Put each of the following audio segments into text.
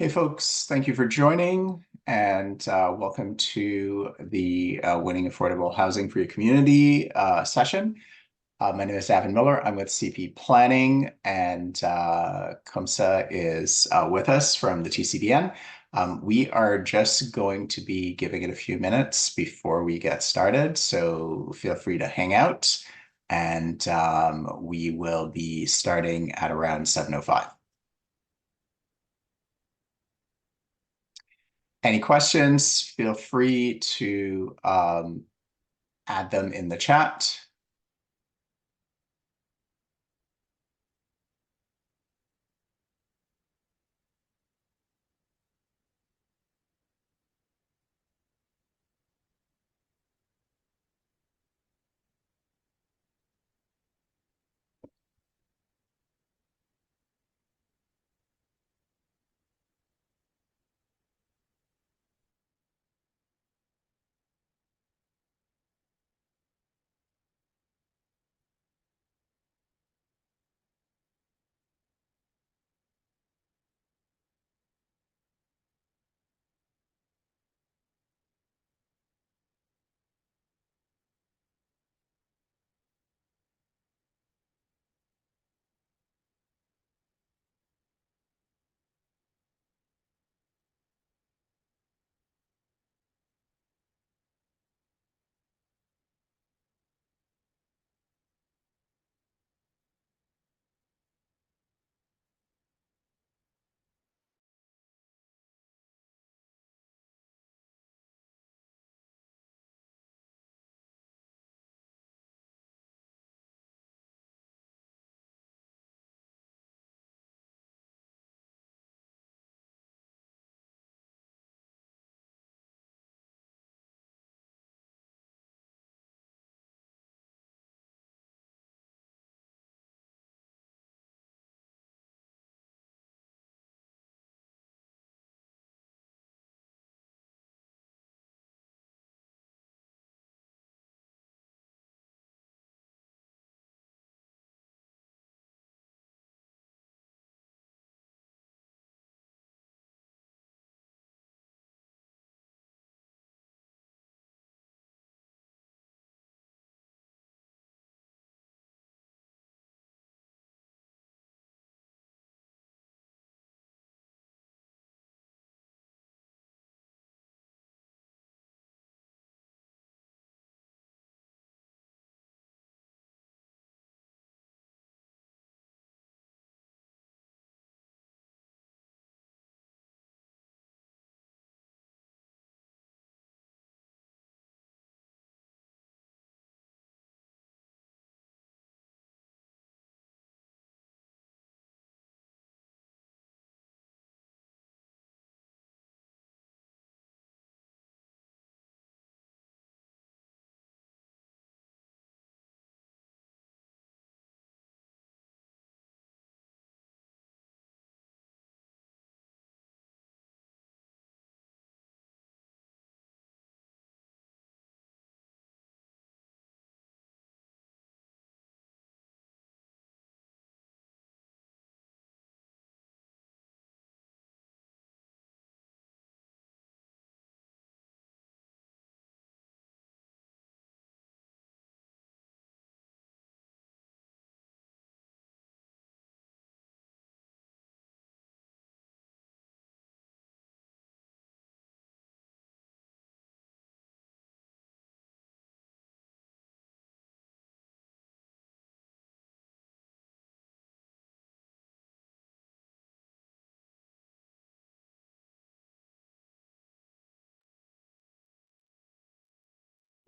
Hey folks, thank you for joining and welcome to the Winning Affordable Housing for Your Community session. My name is Davin Miller. I'm with CP Planning and Kamsa is with us from the TCDN. We are just going to be giving it a few minutes before we get started, so feel free to hang out and we will be starting at around 7:05. Any questions, feel free to add them in the chat.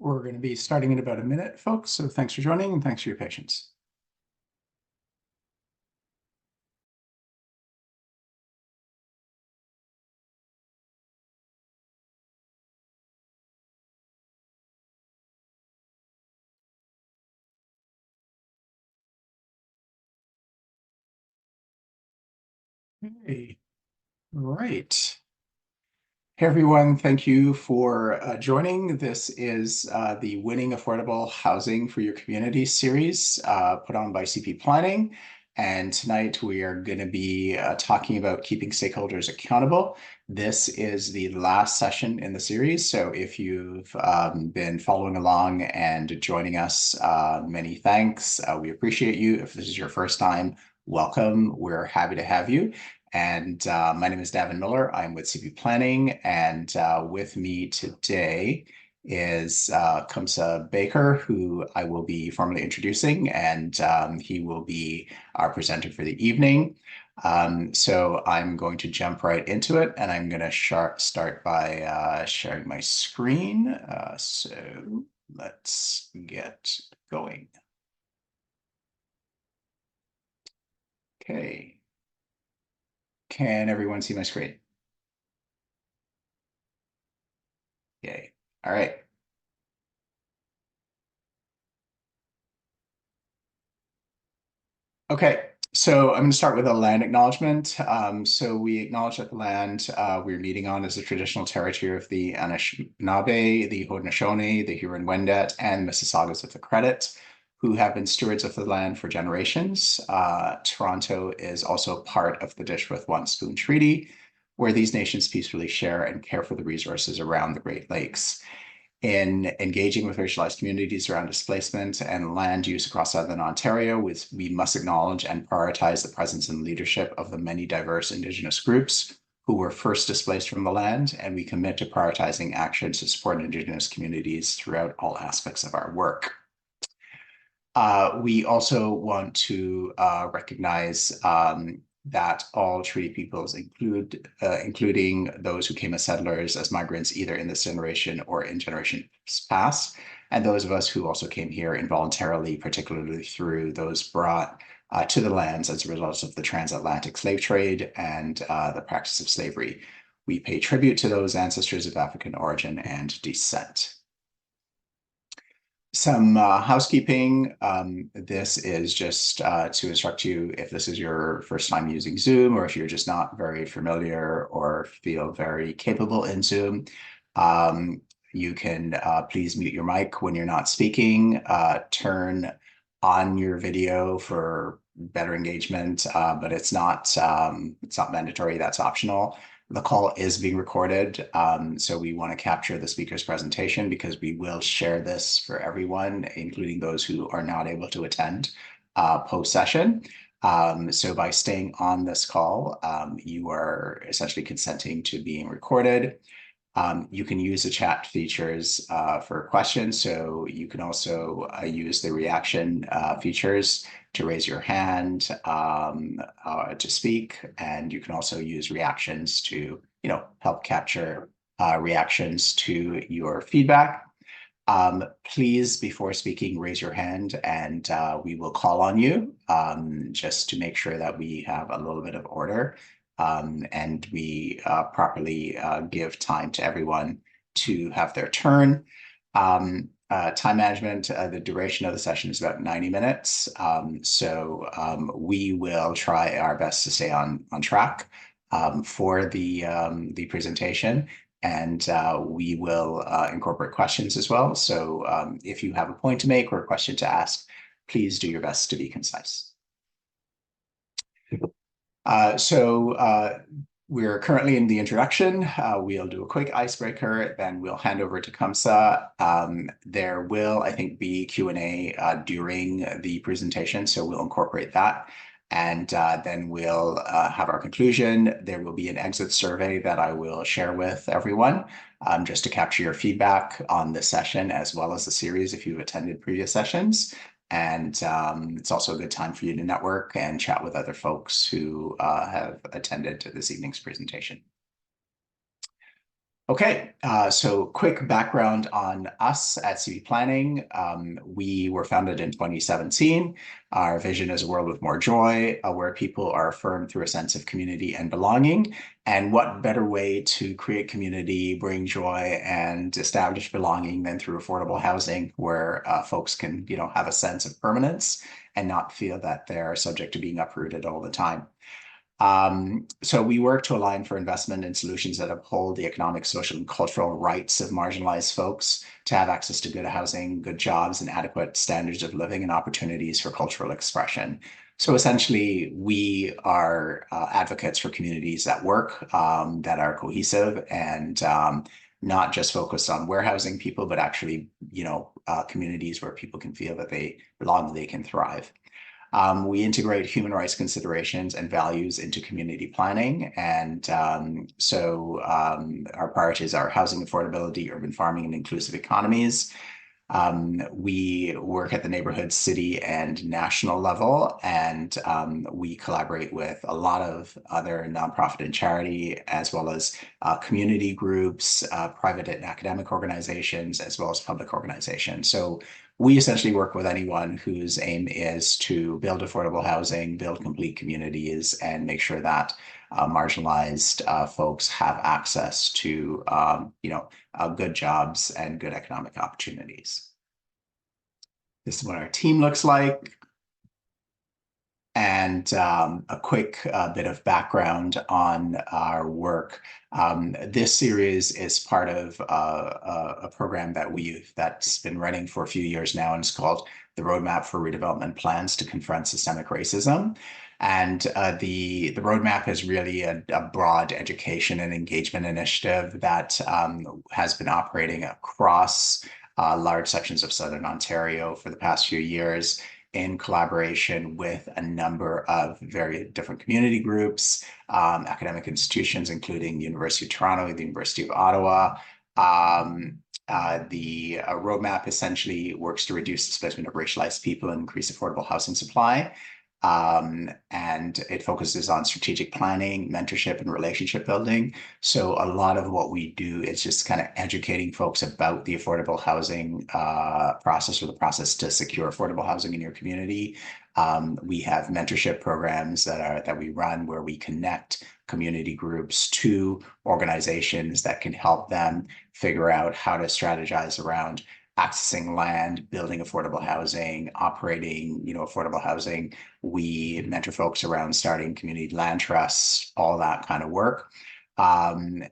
We're going to be starting in about a minute, folks, so thanks for joining and thanks for your patience. Hey, right. Hey everyone, thank you for joining. This is the Winning Affordable Housing for Your Community series put on by CP Planning. And tonight we are going to be talking about keeping stakeholders accountable. This is the last session in the series. So if you've been following along and joining us, many thanks. We appreciate you. If this is your first time, welcome. We're happy to have you. And my name is Davin Miller. I'm with CP Planning. And with me today is Kumsa Baker, who I will be formally introducing, and he will be our presenter for the evening. So I'm going to jump right into it, and I'm going to start by sharing my screen. So let's get going. Okay. Can everyone see my screen? Yay. All right. Okay, so I'm going to start with a land acknowledgement. So we acknowledge that the land we're meeting on is the traditional territory of the Anishinaabe, the Haudenosaunee, the Huron-Wendat, and Mississaugas of the Credit, who have been stewards of the land for generations. Toronto is also part of the Dish with One Spoon Treaty, where these nations peacefully share and care for the resources around the Great Lakes. In engaging with racialized communities around displacement and land use across Southern Ontario, we must acknowledge and prioritize the presence and leadership of the many diverse Indigenous groups who were first displaced from the land, and we commit to prioritizing actions to support Indigenous communities throughout all aspects of our work. We also want to recognize that all treaty peoples including those who came as settlers, as migrants, either in this generation or in generations past, and those of us who also came here involuntarily, particularly through those brought to the lands as a result of the transatlantic slave trade and the practice of slavery. We pay tribute to those ancestors of African origin and descent. Some housekeeping. This is just to instruct you if this is your first time using Zoom, or if you're just not very familiar or feel very capable in Zoom. You can please mute your mic when you're not speaking. Turn on your video for better engagement, but it's not mandatory. That's optional. The call is being recorded, so we want to capture the speaker's presentation because we will share this for everyone, including those who are not able to attend post-session. So by staying on this call, you are essentially consenting to being recorded. You can use the chat features for questions. So you can also use the reaction features to raise your hand to speak. And you can also use reactions to, help capture reactions to your feedback. Please, before speaking, raise your hand and we will call on you just to make sure that we have a little bit of order. And we properly give time to everyone to have their turn. Time management, the duration of the session is about 90 minutes. So we will try our best to stay on track for the presentation. And we will incorporate questions as well. So if you have a point to make or a question to ask, please do your best to be concise. We're currently in the introduction. We'll do a quick icebreaker, then we'll hand over to Kumsa. There will, I think, be Q&A during the presentation, so we'll incorporate that. And then we'll have our conclusion. There will be an exit survey that I will share with everyone just to capture your feedback on this session as well as the series if you've attended previous sessions. And it's also a good time for you to network and chat with other folks who have attended this evening's presentation. Okay, so quick background on us at CP Planning. We were founded in 2017. Our vision is a world with more joy, where people are affirmed through a sense of community and belonging. And what better way to create community, bring joy, and establish belonging than through affordable housing, where folks can, have a sense of permanence and not feel that they're subject to being uprooted all the time. So we work to align for investment in solutions that uphold the economic, social, and cultural rights of marginalized folks to have access to good housing, good jobs, and adequate standards of living and opportunities for cultural expression. So essentially, we are advocates for communities that work, that are cohesive and not just focused on warehousing people, but actually, communities where people can feel that they belong, they can thrive. We integrate human rights considerations and values into community planning. And our priorities are housing affordability, urban farming, and inclusive economies. We work at the neighborhood, city, and national level, and we collaborate with a lot of other nonprofit and charity, as well as community groups, private and academic organizations, as well as public organizations. So we essentially work with anyone whose aim is to build affordable housing, build complete communities, and make sure that marginalized folks have access to, good jobs and good economic opportunities. This is what our team looks like. And a quick bit of background on our work. This series is part of a program that's been running for a few years now, and it's called the Roadmap for Redevelopment Plans to Confront Systemic Racism. And the roadmap is really a broad education and engagement initiative that has been operating across large sections of Southern Ontario for the past few years in collaboration with a number of very different community groups, academic institutions, including the University of Toronto, the University of Ottawa. The roadmap essentially works to reduce displacement of racialized people and increase affordable housing supply. And it focuses on strategic planning, mentorship, and relationship building. So a lot of what we do is just kind of educating folks about the affordable housing process, or the process to secure affordable housing in your community. We have mentorship programs that we run where we connect community groups to organizations that can help them figure out how to strategize around accessing land, building affordable housing, operating, affordable housing. We mentor folks around starting community land trusts, all that kind of work. We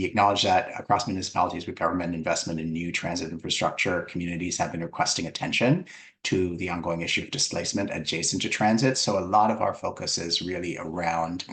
acknowledge that across municipalities with government investment in new transit infrastructure, communities have been requesting attention to the ongoing issue of displacement adjacent to transit. So a lot of our focus is really around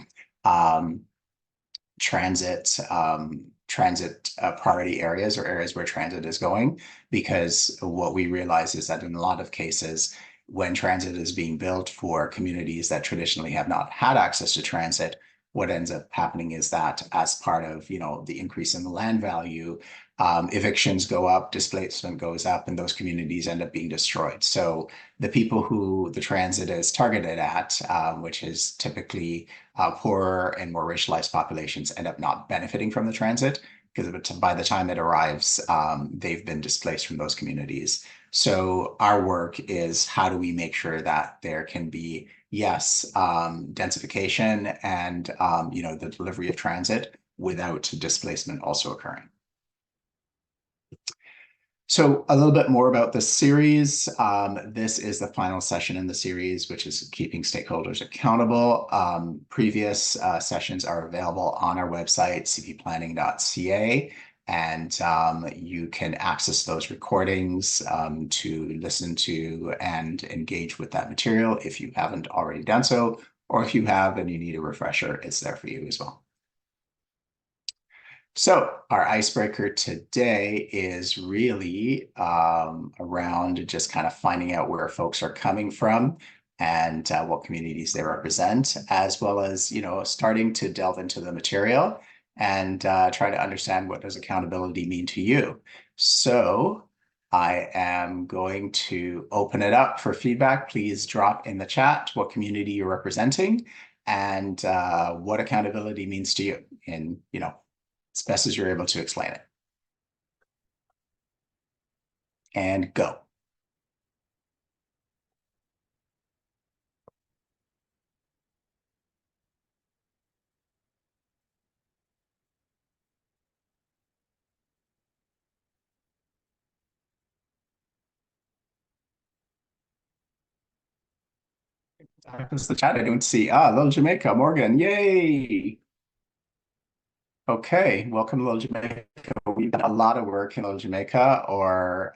transit priority areas, or areas where transit is going, because what we realize is that in a lot of cases, when transit is being built for communities that traditionally have not had access to transit, what ends up happening is that as part of, the increase in the land value, evictions go up, displacement goes up, and those communities end up being destroyed. So the people who the transit is targeted at, which is typically poorer and more racialized populations, end up not benefiting from the transit, because by the time it arrives, they've been displaced from those communities. So our work is, how do we make sure that there can be, yes, densification and the delivery of transit without displacement also occurring. So a little bit more about this series. This is the final session in the series, which is keeping stakeholders accountable. Previous sessions are available on our website, cpplanning.ca, and you can access those recordings to listen to and engage with that material if you haven't already done so, or if you have and you need a refresher, it's there for you as well. So our icebreaker today is really around just kind of finding out where folks are coming from and what communities they represent, as well as, starting to delve into the material and try to understand, what does accountability mean to you? So I am going to open it up for feedback. Please drop in the chat what community you're representing and what accountability means to you, and, as best as you're able to explain it. And go. Happens the chat. I don't see. Little Jamaica, Morgan. Yay. Okay, welcome to Little Jamaica. We've done a lot of work in Little Jamaica, or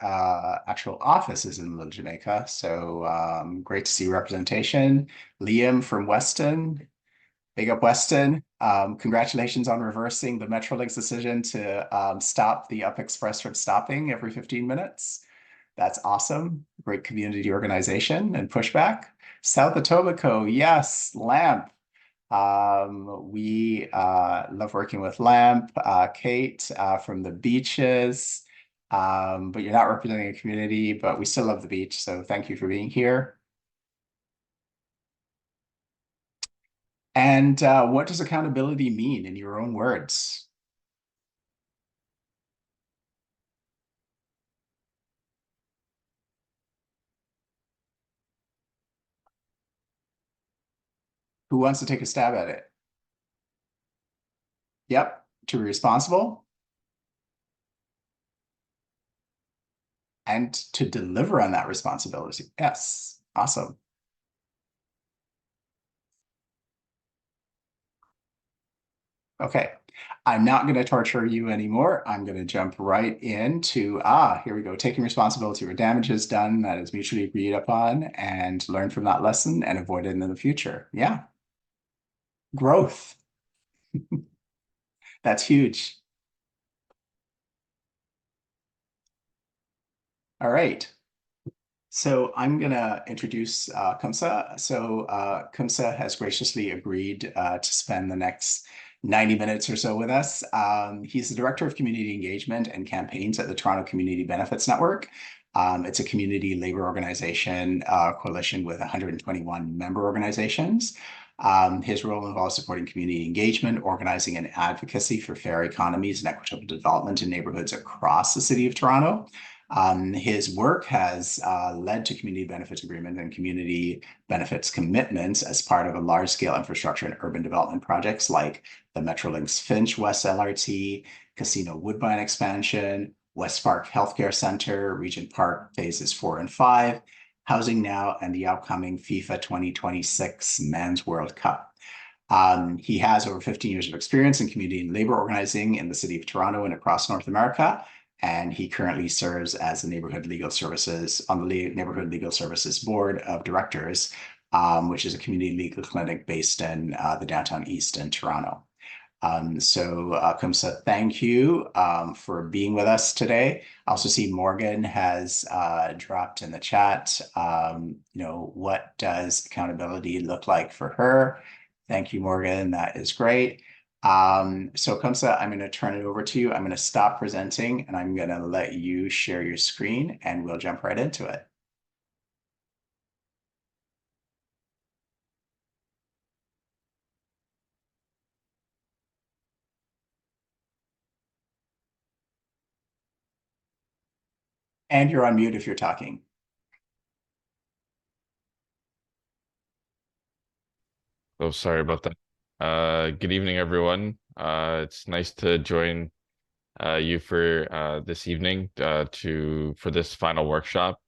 actual offices in Little Jamaica. So great to see representation. Liam from Weston, big up Weston. Congratulations on reversing the Metrolinx decision to stop the Up Express from stopping every 15 minutes. That's awesome. Great community organization and pushback. South Etobicoke, yes, LAMP. We love working with LAMP, Kate from the beaches, but you're not representing a community, but we still love the beach. So thank you for being here. And what does accountability mean in your own words? Who wants to take a stab at it? Yep, to be responsible and to deliver on that responsibility. Yes, awesome. Okay, I'm not going to torture you anymore. I'm going to jump right into, here we go, taking responsibility for damages done that is mutually agreed upon and learn from that lesson and avoid it in the future. Yeah, growth. That's huge. All right. So I'm going to introduce Kumsa. So Kumsa has graciously agreed to spend the next 90 minutes or so with us. He's the Director of Community Engagement and Campaigns at the Toronto Community Benefits Network. It's a community labor organization coalition with 121 member organizations. His role involves supporting community engagement, organizing and advocacy for fair economies and equitable development in neighborhoods across the city of Toronto. His work has led to community benefits agreement and community benefits commitments as part of a large-scale infrastructure and urban development projects like the Metrolinx Finch West LRT, Casino Woodbine expansion, West Park Healthcare Center, Regent Park phases 4 and 5, Housing Now, and the upcoming FIFA 2026 Men's World Cup. He has over 15 years of experience in community and labor organizing in the city of Toronto and across North America. And he currently serves as the Neighborhood Legal Services on the Neighborhood Legal Services Board of Directors, which is a community legal clinic based in the downtown east in Toronto. Kumsa, thank you for being with us today. I also see Morgan has dropped in the chat. What does accountability look like for her? Thank you, Morgan. That is great. So Kumsa, I'm going to turn it over to you. I'm going to stop presenting and I'm going to let you share your screen and we'll jump right into it. And you're on mute if you're talking. Oh, sorry about that. Good evening, everyone. It's nice to join you for this evening for this final workshop,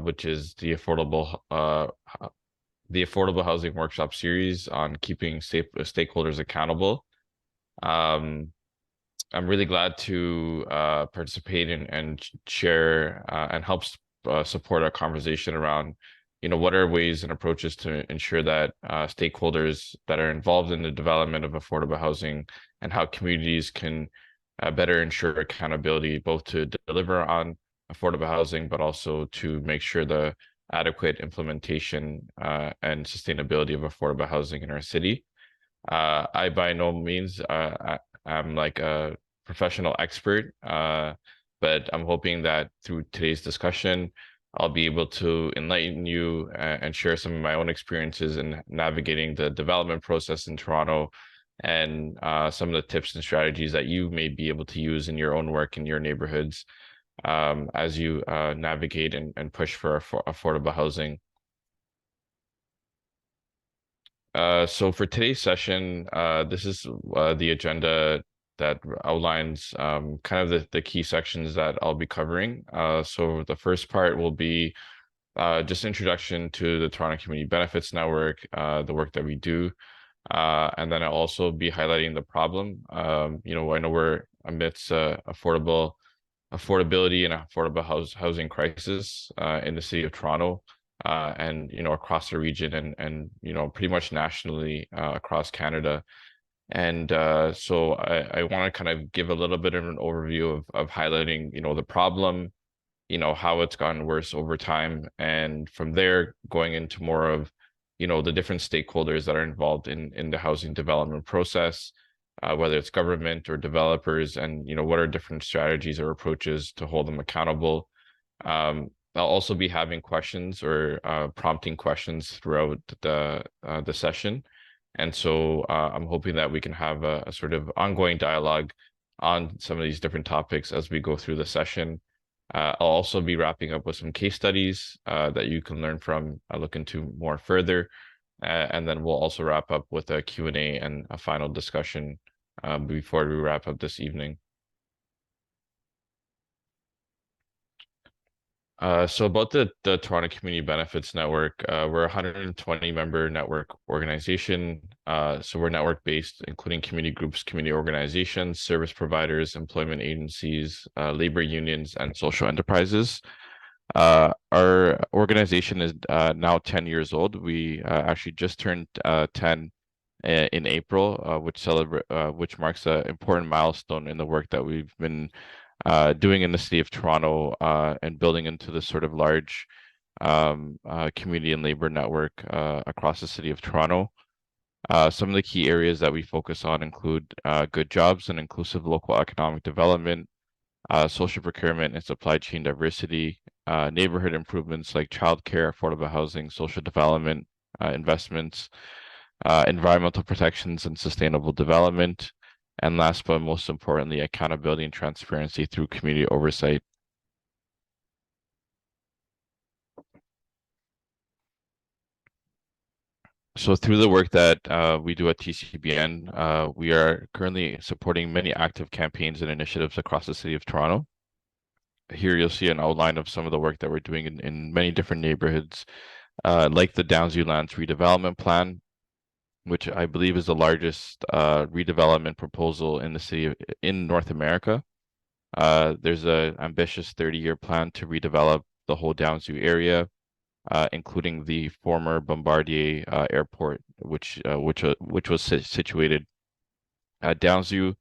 which is the Affordable Housing Workshop series on keeping stakeholders accountable. I'm really glad to participate and share and help support our conversation around, what are ways and approaches to ensure that stakeholders that are involved in the development of affordable housing and how communities can better ensure accountability, both to deliver on affordable housing, but also to make sure the adequate implementation and sustainability of affordable housing in our city. I by no means I'm like a professional expert, but I'm hoping that through today's discussion, I'll be able to enlighten you and share some of my own experiences in navigating the development process in Toronto and some of the tips and strategies that you may be able to use in your own work in your neighborhoods as you navigate and push for affordable housing. So for today's session, this is the agenda that outlines kind of the key sections that I'll be covering. So the first part will be just introduction to the Toronto Community Benefits Network, the work that we do. And then I'll also be highlighting the problem. You know, I know we're amidst affordability and affordable housing crisis in the city of Toronto, and you know across the region and you know pretty much nationally across Canada. And so I want to kind of give a little bit of an overview of highlighting you know the problem, you know how it's gotten worse over time, and from there going into more of you know the different stakeholders that are involved in the housing development process, whether it's government or developers, and you know what are different strategies or approaches to hold them accountable. I'll also be having questions or prompting questions throughout the session, and so I'm hoping that we can have a sort of ongoing dialogue on some of these different topics as we go through the session. I'll also be wrapping up with some case studies that you can learn from, look into more further. And then we'll also wrap up with a Q&A and a final discussion before we wrap up this evening. So about the Toronto Community Benefits Network, we're a 120 member network organization. So we're network based, including community groups, community organizations, service providers, employment agencies, labor unions, and social enterprises. Our organization is now 10 years old. We actually just turned 10 in April, which marks an important milestone in the work that we've been doing in the city of Toronto, and building into this sort of large community and labor network across the city of Toronto. Some of the key areas that we focus on include good jobs and inclusive local economic development, social procurement and supply chain diversity, neighborhood improvements like childcare, affordable housing, social development, investments, environmental protections and sustainable development, and last but most importantly, accountability and transparency through community oversight. So through the work that we do at TCBN, we are currently supporting many active campaigns and initiatives across the city of Toronto. Here you'll see an outline of some of the work that we're doing in many different neighborhoods, like the Downsview Lands redevelopment plan, which I believe is the largest redevelopment proposal in the city in North America. There's an ambitious 30-year plan to redevelop the whole Downsview area, including the former Bombardier Airport, which was situated at Downsview.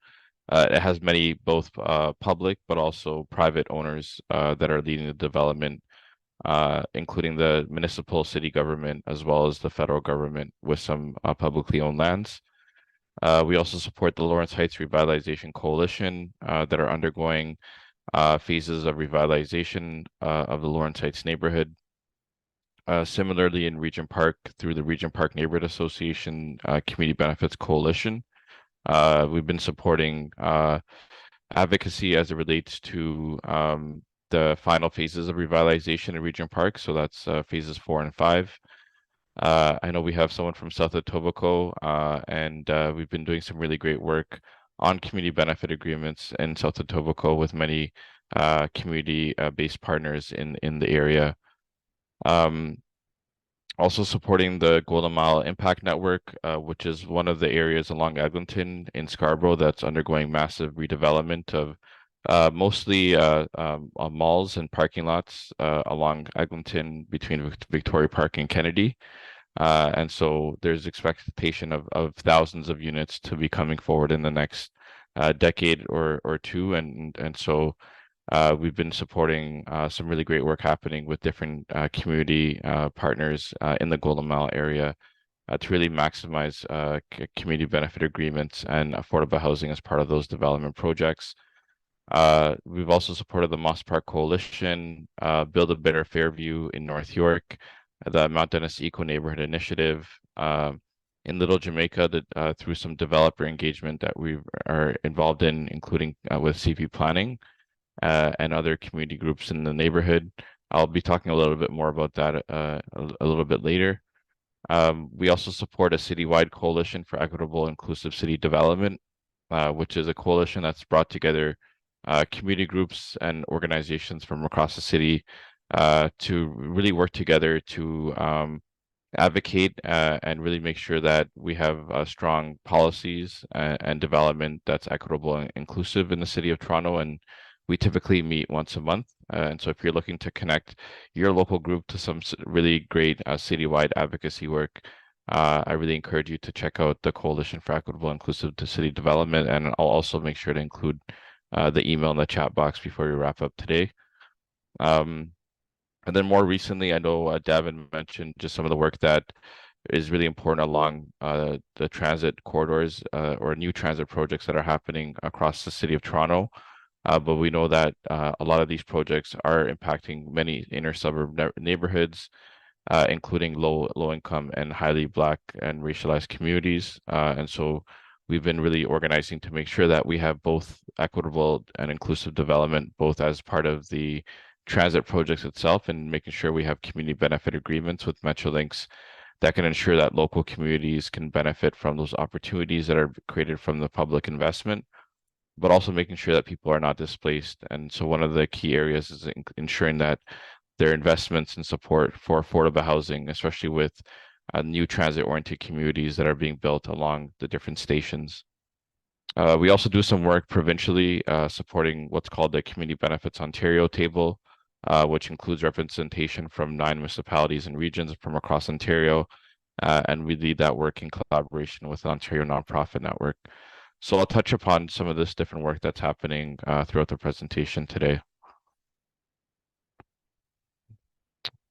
It has many both public but also private owners that are leading the development, including the municipal city government as well as the federal government with some publicly owned lands. We also support the Lawrence Heights Revitalization Coalition that are undergoing phases of revitalization of the Lawrence Heights neighborhood. Similarly, in Regent Park, through the Regent Park Neighborhood Association Community Benefits Coalition, we've been supporting advocacy as it relates to the final phases of revitalization in Regent Park. So that's phases 4 and 5. I know we have someone from South Etobicoke, and we've been doing some really great work on community benefit agreements in South Etobicoke with many community-based partners in the area. Also supporting the Golden Mile Impact Network, which is one of the areas along Eglinton in Scarborough that's undergoing massive redevelopment of mostly malls and parking lots along Eglinton between Victoria Park and Kennedy. And so there's expectation of thousands of units to be coming forward in the next decade or two. And so we've been supporting some really great work happening with different community partners in the Golden Mile area to really maximize community benefit agreements and affordable housing as part of those development projects. We've also supported the Moss Park Coalition, Build a Better Fairview in North York, the Mount Dennis Eco Neighborhood Initiative in Little Jamaica through some developer engagement that we are involved in, including with CP Planning and other community groups in the neighborhood. I'll be talking a little bit more about that a little bit later. We also support a citywide coalition for equitable inclusive city development, which is a coalition that's brought together community groups and organizations from across the city to really work together to advocate and really make sure that we have strong policies and development that's equitable and inclusive in the city of Toronto. And we typically meet once a month. And so if you're looking to connect your local group to some really great citywide advocacy work, I really encourage you to check out the Coalition for Equitable and Inclusive to City Development. And I'll also make sure to include the email in the chat box before we wrap up today. And then more recently, I know Davin mentioned just some of the work that is really important along the transit corridors or new transit projects that are happening across the city of Toronto. But we know that a lot of these projects are impacting many inner suburb neighborhoods, including low income and highly Black and racialized communities. And so we've been really organizing to make sure that we have both equitable and inclusive development, both as part of the transit projects itself and making sure we have community benefit agreements with Metrolinx that can ensure that local communities can benefit from those opportunities that are created from the public investment, but also making sure that people are not displaced. And so one of the key areas is ensuring that their investments and support for affordable housing, especially with new transit-oriented communities that are being built along the different stations. We also do some work provincially supporting what's called the Community Benefits Ontario table, which includes representation from 9 municipalities and regions from across Ontario. And we lead that work in collaboration with the Ontario Nonprofit Network. So I'll touch upon some of this different work that's happening throughout the presentation today.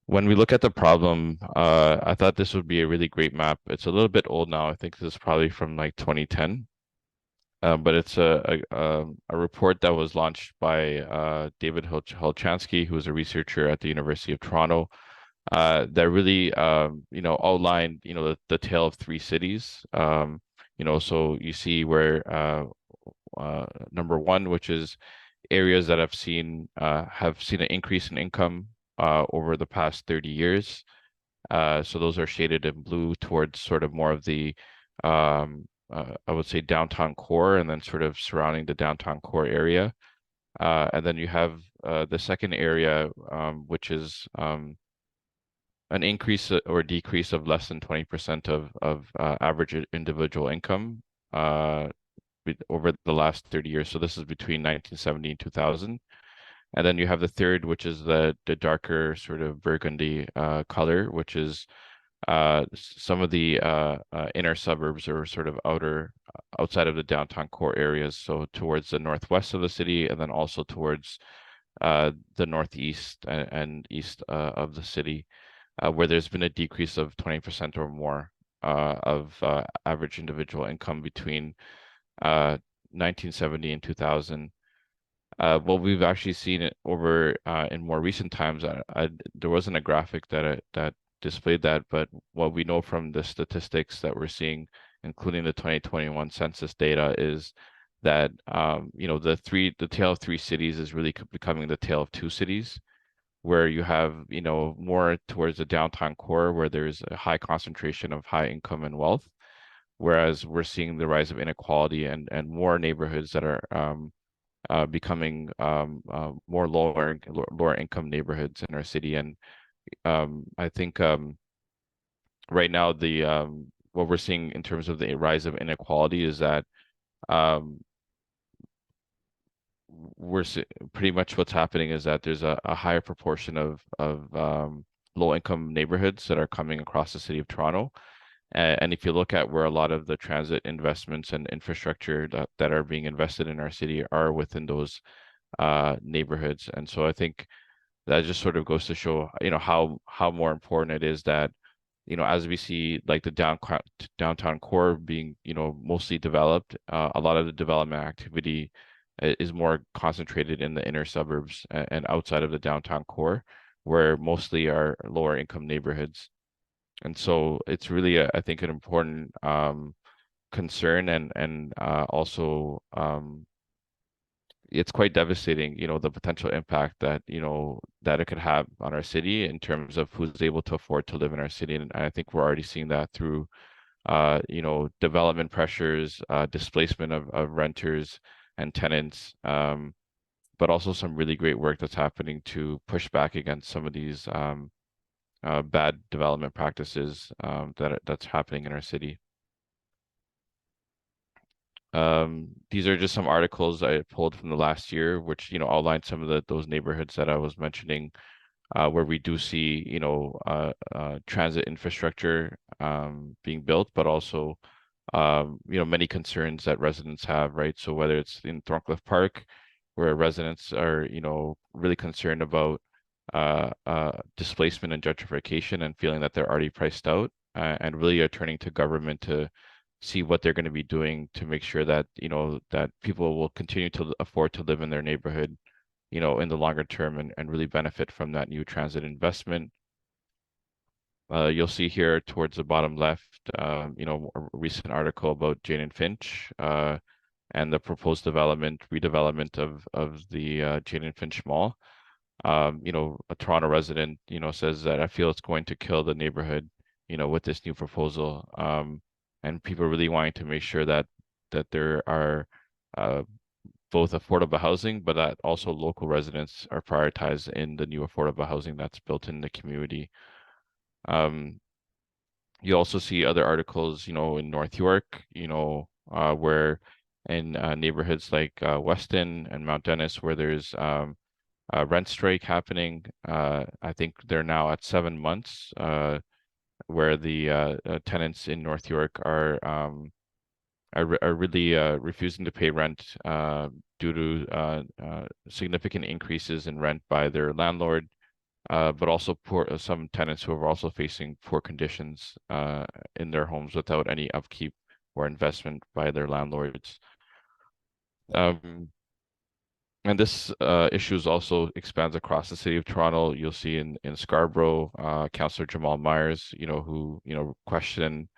When we look at the problem, I thought this would be a really great map. It's a little bit old now. I think this is probably from like 2010. But it's a report that was launched by David Hulchansky, who is a researcher at the University of Toronto, that really outlined the tale of 3 cities. So you see where number 1, which is areas that have seen an increase in income over the past 30 years. So those are shaded in blue towards sort of more of the I would say downtown core and then sort of surrounding the downtown core area. And then you have the second area, which is an increase or decrease of less than 20% of average individual income over the last 30 years. So this is between 1970 and 2000. And then you have the third, which is the darker sort of burgundy color, which is some of the inner suburbs or sort of outside of the downtown core areas. So towards the northwest of the city, and then also towards the northeast and east of the city, where there's been a decrease of 20% or more of average individual income between 1970 and 2000. What we've actually seen it over in more recent times, there wasn't a graphic that displayed that, but what we know from the statistics that we're seeing, including the 2021 census data, is that the tale of 3 cities is really becoming the tale of 2 cities, where you have more towards the downtown core where there's a high concentration of high income and wealth, whereas we're seeing the rise of inequality and more neighborhoods that are becoming more lower income neighborhoods in our city. And I think right now what we're seeing in terms of the rise of inequality is that pretty much what's happening is that there's a higher proportion of low income neighborhoods that are coming across the city of Toronto. And if you look at where a lot of the transit investments and infrastructure that are being invested in our city are within those neighborhoods. And so I think that just sort of goes to show, how more important it is that, as we see like the downtown core being, mostly developed, a lot of the development activity is more concentrated in the inner suburbs and outside of the downtown core, where mostly are lower income neighborhoods. And so it's really, I think, an important concern and also it's quite devastating, the potential impact that, that it could have on our city in terms of who's able to afford to live in our city. And I think we're already seeing that through, development pressures, displacement of renters and tenants, but also some really great work that's happening to push back against some of these bad development practices that's happening in our city. These are just some articles I pulled from the last year, which, outline some of those neighborhoods that I was mentioning, where we do see, transit infrastructure being built, but also, many concerns that residents have, right? So whether it's in Thorncliffe Park, where residents are, really concerned about displacement and gentrification and feeling that they're already priced out, and really are turning to government to see what they're going to be doing to make sure that, that people will continue to afford to live in their neighborhood, in the longer term, and really benefit from that new transit investment. You'll see here towards the bottom left, a recent article about Jane and Finch, and the proposed redevelopment of the Jane and Finch Mall. A Toronto resident, says that I feel it's going to kill the neighborhood, with this new proposal. And people really wanting to make sure that there are both affordable housing, but that also local residents are prioritized in the new affordable housing that's built in the community. You also see other articles, in North York, where in neighborhoods like Weston and Mount Dennis, where there's a rent strike happening. I think they're now at 7 months, where the tenants in North York are really refusing to pay rent due to significant increases in rent by their landlord, but also some tenants who are also facing poor conditions in their homes without any upkeep or investment by their landlords. And this issue also expands across the city of Toronto. You'll see in Scarborough, Councillor Jamal Myers, who, questioned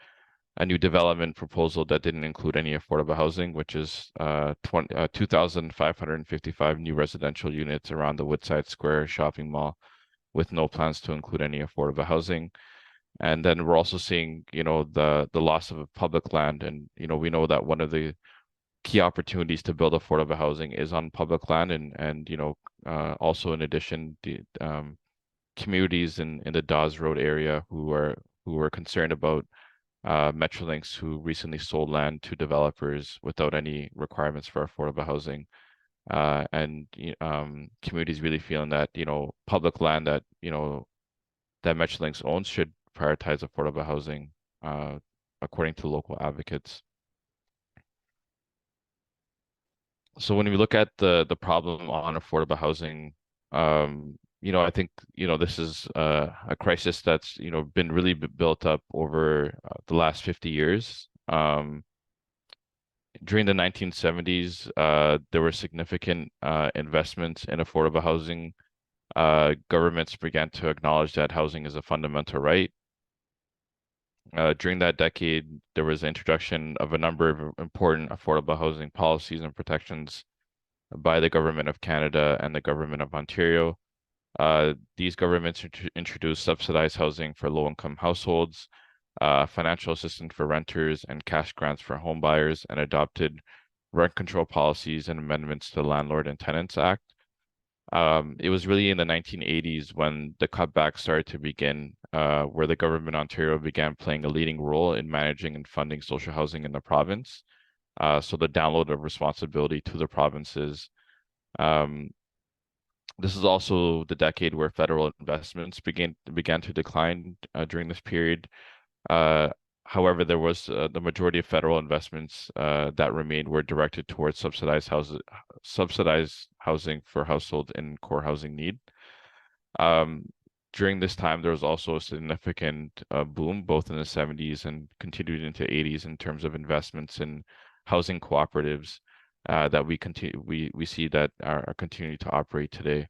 a new development proposal that didn't include any affordable housing, which is 2,555 new residential units around the Woodside Square shopping mall, with no plans to include any affordable housing. And then we're also seeing, the loss of public land. And, we know that one of the key opportunities to build affordable housing is on public land. And also in addition, the communities in the Dawes Road area who are concerned about Metrolinx, who recently sold land to developers without any requirements for affordable housing. And communities really feeling that, public land that, that Metrolinx owns should prioritize affordable housing, according to local advocates. So when we look at the problem on affordable housing, I think, this is a crisis that's, been really built up over the last 50 years. During the 1970s, there were significant investments in affordable housing. Governments began to acknowledge that housing is a fundamental right. During that decade, there was the introduction of a number of important affordable housing policies and protections by the Government of Canada and the Government of Ontario. These governments introduced subsidized housing for low-income households, financial assistance for renters, and cash grants for home buyers, and adopted rent control policies and amendments to the Landlord and Tenants Act. It was really in the 1980s when the cutbacks started to begin, where the Government of Ontario began playing a leading role in managing and funding social housing in the province. So the download of responsibility to the provinces. This is also the decade where federal investments began to decline during this period. However, there was the majority of federal investments that remained were directed towards subsidized housing for households in core housing need. During this time, there was also a significant boom, both in the 70s and continued into 80s, in terms of investments in housing cooperatives that we see that are continuing to operate today.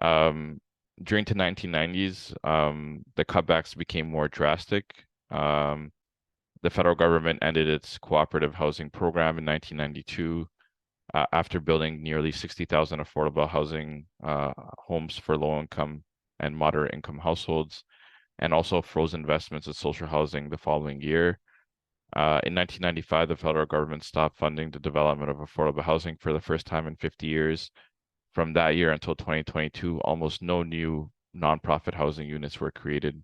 During the 1990s, the cutbacks became more drastic. The federal government ended its cooperative housing program in 1992 after building nearly 60,000 affordable housing homes for low-income and moderate-income households, and also froze investments in social housing the following year. In 1995, the federal government stopped funding the development of affordable housing for the first time in 50 years. From that year until 2022, almost no new nonprofit housing units were created.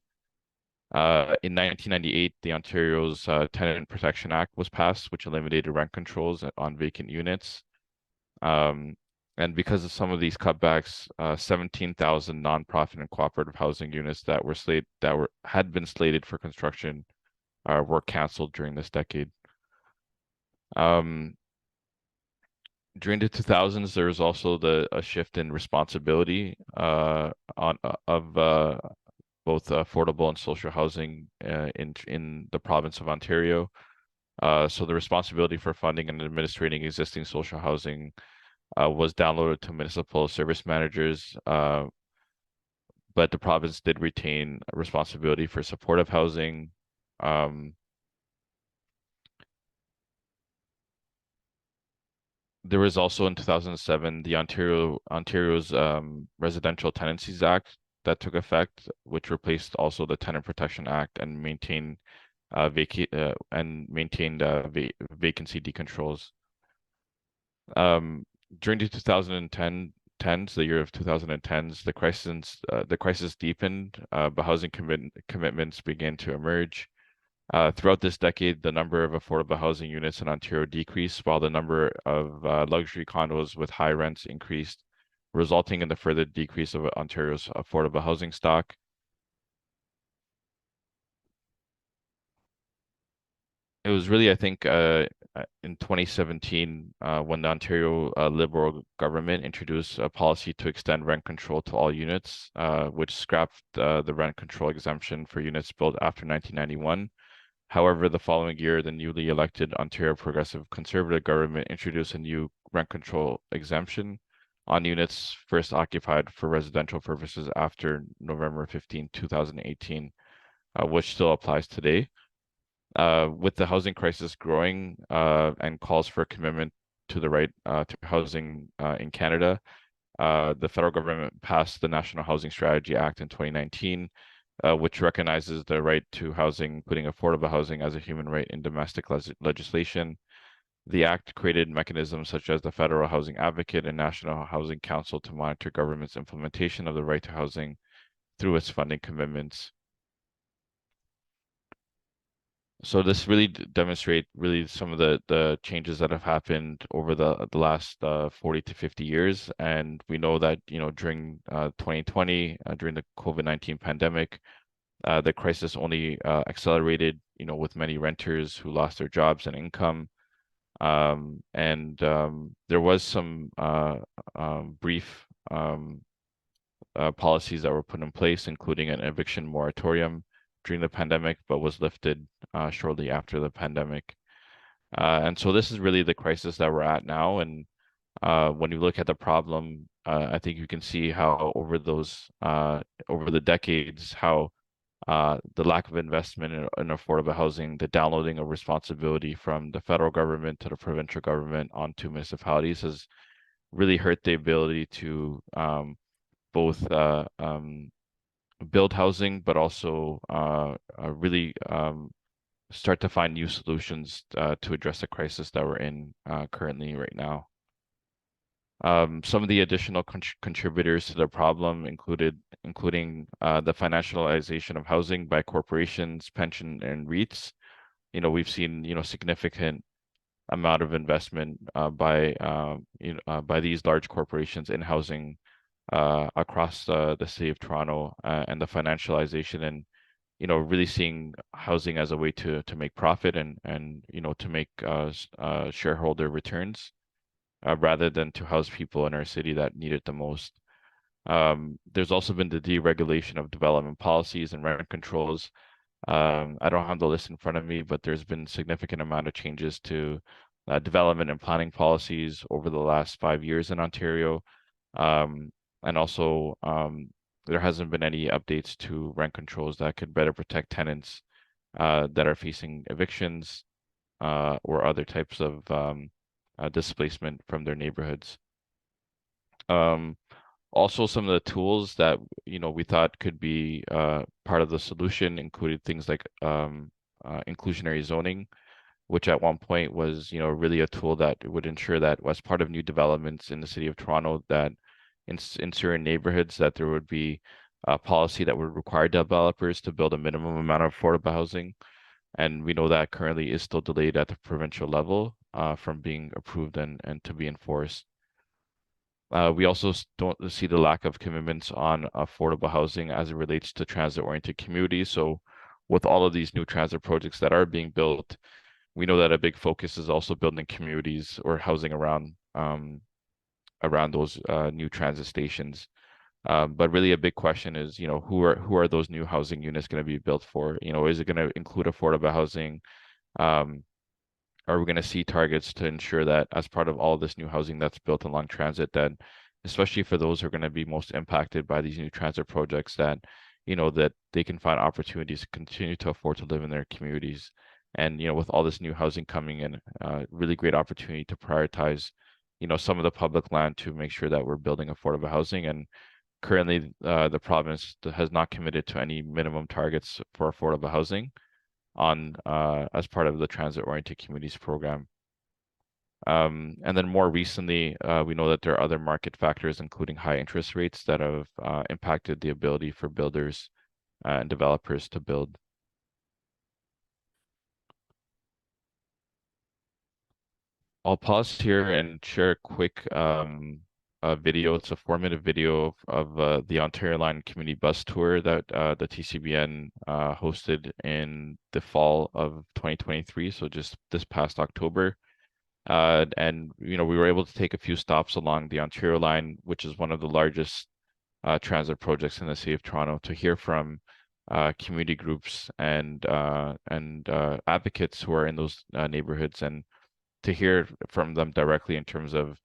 In 1998, the Ontario's Tenant Protection Act was passed, which eliminated rent controls on vacant units. Um, and because of some of these cutbacks, 17,000 nonprofit and cooperative housing units had been slated for construction were canceled during this decade. Um, During the 2000s, there was also a shift in responsibility of both affordable and social housing in the province of Ontario. So the responsibility for funding and administrating existing social housing was downloaded to municipal service managers, but the province did retain responsibility for supportive housing. There was also in 2007 the Ontario's Residential Tenancies Act that took effect, which replaced also the Tenant Protection Act and maintained vacancy decontrols. During the 2010s, the year of 2010s, the crisis deepened, but housing commitments began to emerge. Throughout this decade, the number of affordable housing units in Ontario decreased, while the number of luxury condos with high rents increased, resulting in the further decrease of Ontario's affordable housing stock. It was really, I think, in 2017, when the Ontario Liberal government introduced a policy to extend rent control to all units, which scrapped the rent control exemption for units built after 1991. However, the following year, the newly elected Ontario Progressive Conservative government introduced a new rent control exemption on units first occupied for residential purposes after November 15, 2018, which still applies today. With the housing crisis growing and calls for a commitment to the right to housing in Canada, the federal government passed the National Housing Strategy Act in 2019, which recognizes the right to housing, including affordable housing, as a human right in domestic legislation. The act created mechanisms such as the Federal Housing Advocate and National Housing Council to monitor government's implementation of the right to housing through its funding commitments. So this really demonstrate really some of the changes that have happened over the last 40 to 50 years. And we know that, during 2020, during the COVID-19 pandemic, the crisis only accelerated, with many renters who lost their jobs and income. There was some brief policies that were put in place, including an eviction moratorium during the pandemic, but was lifted shortly after the pandemic. And so this is really the crisis that we're at now. And when you look at the problem, I think you can see how over the decades, how the lack of investment in affordable housing, the downloading of responsibility from the federal government to the provincial government onto municipalities has really hurt the ability to both build housing, but also really start to find new solutions to address the crisis that we're in currently right now. Some of the additional contributors to the problem including the financialization of housing by corporations, pension, and REITs. We've seen significant amount of investment by these large corporations in housing across the city of Toronto, and the financialization and really seeing housing as a way to make profit and to make shareholder returns, rather than to house people in our city that need it the most. There's also been the deregulation of development policies and rent controls. I don't have the list in front of me, but there's been significant amount of changes to development and planning policies over the last 5 years in Ontario. And also, there hasn't been any updates to rent controls that could better protect tenants that are facing evictions or other types of displacement from their neighborhoods. Also, some of the tools that we thought could be part of the solution included things like inclusionary zoning, which at one point was really a tool that would ensure that as part of new developments in the city of Toronto, that in certain neighborhoods that there would be policy that would require developers to build a minimum amount of affordable housing. And we know that currently is still delayed at the provincial level from being approved and to be enforced. We also don't see the lack of commitments on affordable housing as it relates to transit-oriented communities. So with all of these new transit projects that are being built, we know that a big focus is also building communities or housing around those new transit stations. But really a big question is, who are those new housing units going to be built for? Is it going to include affordable housing? Are we going to see targets to ensure that as part of all this new housing that's built along transit, that especially for those who are going to be most impacted by these new transit projects, that that they can find opportunities to continue to afford to live in their communities. And with all this new housing coming in, really great opportunity to prioritize some of the public land to make sure that we're building affordable housing. And currently the province has not committed to any minimum targets for affordable housing on as part of the transit-oriented communities program. And then more recently, we know that there are other market factors, including high interest rates, that have impacted the ability for builders and developers to build. I'll pause here and share a quick video. It's a 4-minute video of the Ontario Line Community Bus Tour that the TCBN hosted in the fall of 2023, so just this past October. And we were able to take a few stops along the Ontario Line, which is one of the largest transit projects in the city of Toronto, to hear from community groups and advocates who are in those neighborhoods, and to hear from them directly in terms of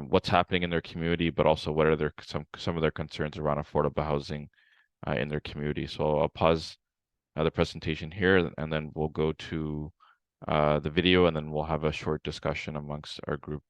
what's happening in their community, but also what are some of their concerns around affordable housing in their community. So I'll pause the presentation here, and then we'll go to the video, and then we'll have a short discussion amongst our group.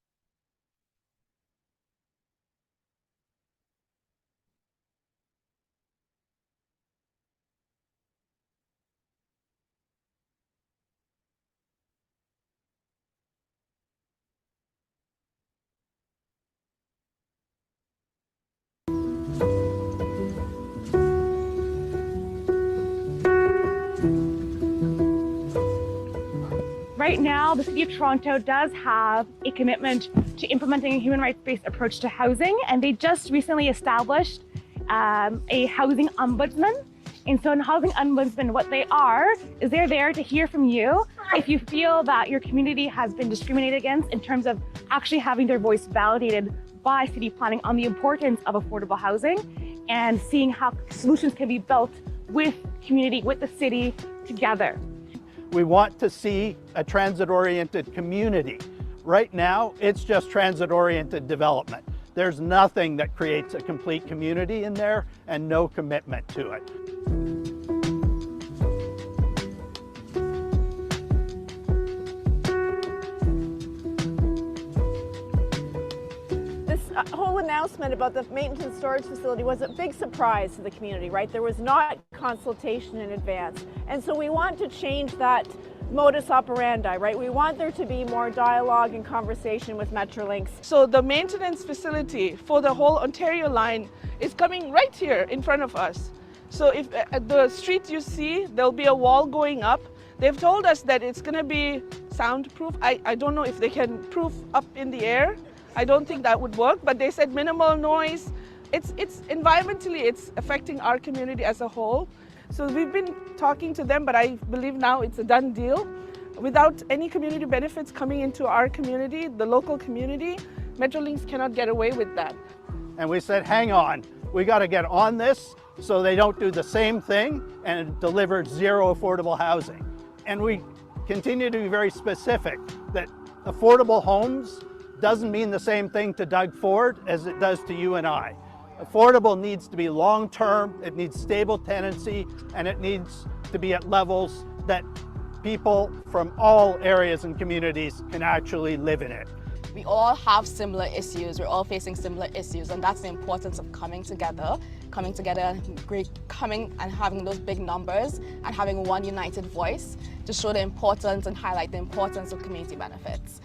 Right now, the City of Toronto does have a commitment to implementing a human rights-based approach to housing, and they just recently established a housing ombudsman. And so in Housing Ombudsman, what they are is they're there to hear from you if you feel that your community has been discriminated against in terms of actually having their voice validated by city planning on the importance of affordable housing, and seeing how solutions can be built with community, with the city together. We want to see a transit-oriented community. Right now, it's just transit-oriented development. There's nothing that creates a complete community in there, and no commitment to it. This whole announcement about the maintenance storage facility was a big surprise to the community, right? There was not consultation in advance. And so we want to change that modus operandi, right? We want there to be more dialogue and conversation with Metrolinx. So the maintenance facility for the whole Ontario line is coming right here in front of us. So if at the street you see, there'll be a wall going up. They've told us that it's going to be soundproof. I don't know if they can proof up in the air. I don't think that would work, but they said minimal noise. It's environmentally, it's affecting our community as a whole. So we've been talking to them, but I believe now it's a done deal. Without any community benefits coming into our community, the local community, Metrolinx cannot get away with that. And we said, hang on, we got to get on this so they don't do the same thing and deliver zero affordable housing. And we continue to be very specific that affordable homes doesn't mean the same thing to Doug Ford as it does to you and I. Affordable needs to be long-term, it needs stable tenancy, and it needs to be at levels that people from all areas and communities can actually live in it. We all have similar issues, we're all facing similar issues, and that's the importance of coming together and having those big numbers and having one united voice to show the importance and highlight the importance of community benefits.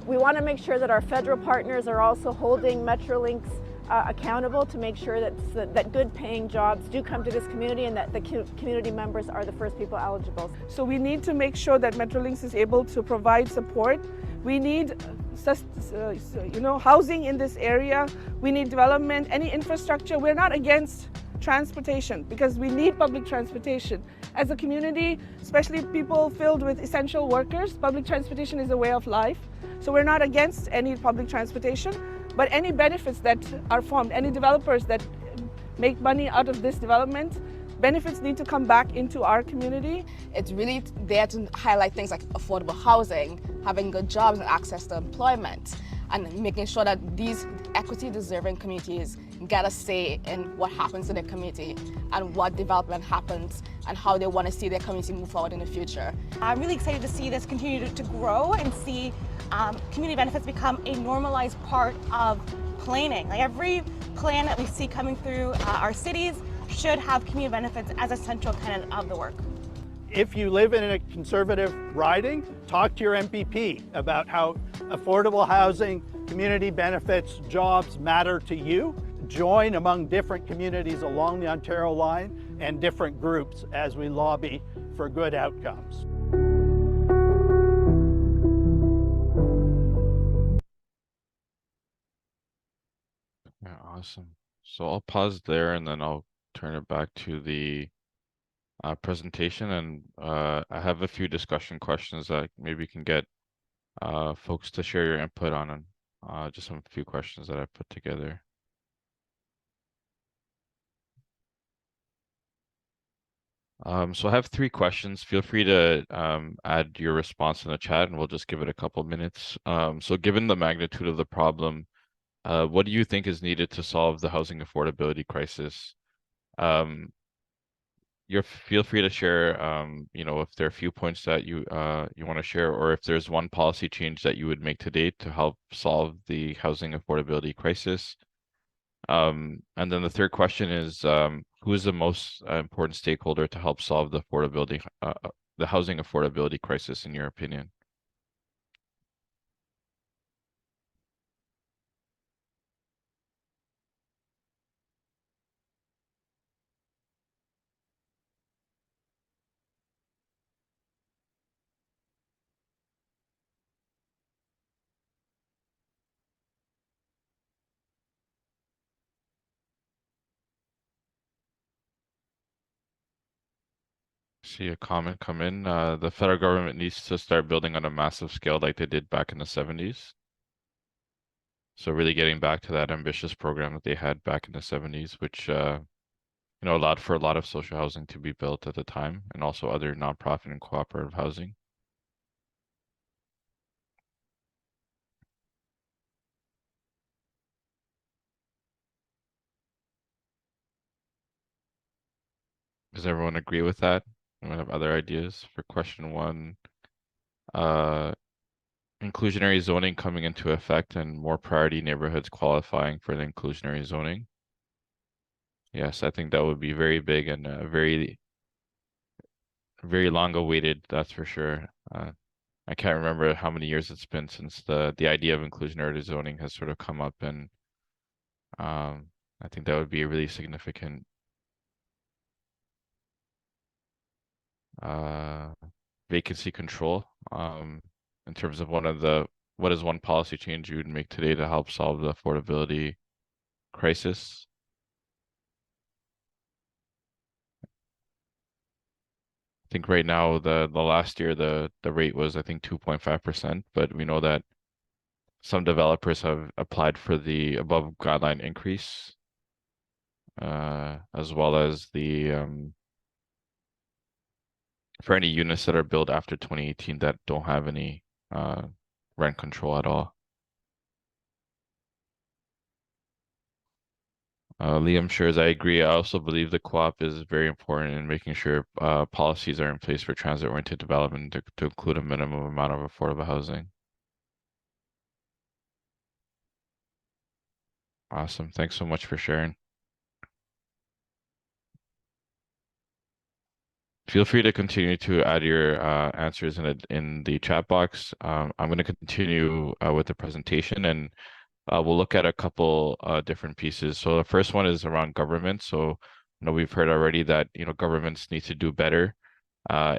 We want to make sure that our federal partners are also holding Metrolinx accountable to make sure that good paying jobs do come to this community and that the community members are the first people eligible. So we need to make sure that Metrolinx is able to provide support. We need housing in this area. We need development, any infrastructure. We're not against transportation because we need public transportation. As a community, especially people filled with essential workers, public transportation is a way of life. So we're not against any public transportation, but any benefits that are formed, any developers that make money out of this development, benefits need to come back into our community. It's really there to highlight things like affordable housing, having good jobs and access to employment, and making sure that these equity-deserving communities get a say in what happens in their community and what development happens and how they want to see their community move forward in the future. I'm really excited to see this continue to grow and see community benefits become a normalized part of planning. Like every plan that we see coming through our cities should have community benefits as a central tenet of the work. If you live in a conservative riding, talk to your MPP about how affordable housing, community benefits, jobs matter to you. Join among different communities along the Ontario line and different groups as we lobby for good outcomes. Yeah, awesome. So I'll pause there and then I'll turn it back to the presentation, and I have a few discussion questions that maybe you can get folks to share your input on, and just a few questions that I put together. So I have 3 questions. Feel free to add your response in the chat and we'll just give it a couple minutes. So given the magnitude of the problem, what do you think is needed to solve the housing affordability crisis? Feel free to share, if there are a few points that you want to share, or if there's one policy change that you would make today to help solve the housing affordability crisis. And then the third question is, who is the most important stakeholder to help solve the housing affordability crisis, in your opinion? See a comment come in. The federal government needs to start building on a massive scale like they did back in the 70s. So really getting back to that ambitious program that they had back in the 70s, which allowed for a lot of social housing to be built at the time, and also other nonprofit and cooperative housing. Does everyone agree with that? Anyone have other ideas for question 1? Inclusionary zoning coming into effect and more priority neighborhoods qualifying for the inclusionary zoning. Yes, I think that would be very big and very, very long awaited, that's for sure. I can't remember how many years it's been since the idea of inclusionary zoning has sort of come up, and I think that would be a really significant vacancy control in terms of what is one policy change you would make today to help solve the affordability crisis. I think right now the last year the rate was, I think, 2.5%, but we know that some developers have applied for the above guideline increase, as well as the for any units that are built after 2018 that don't have any rent control at all. Liam shares, I agree. I also believe the co-op is very important in making sure policies are in place for transit-oriented development to include a minimum amount of affordable housing. Awesome. Thanks so much for sharing. Feel free to continue to add your answers in the chat box. I'm going to continue with the presentation, and we'll look at a couple different pieces. So the first one is around government. So, we've heard already that, governments need to do better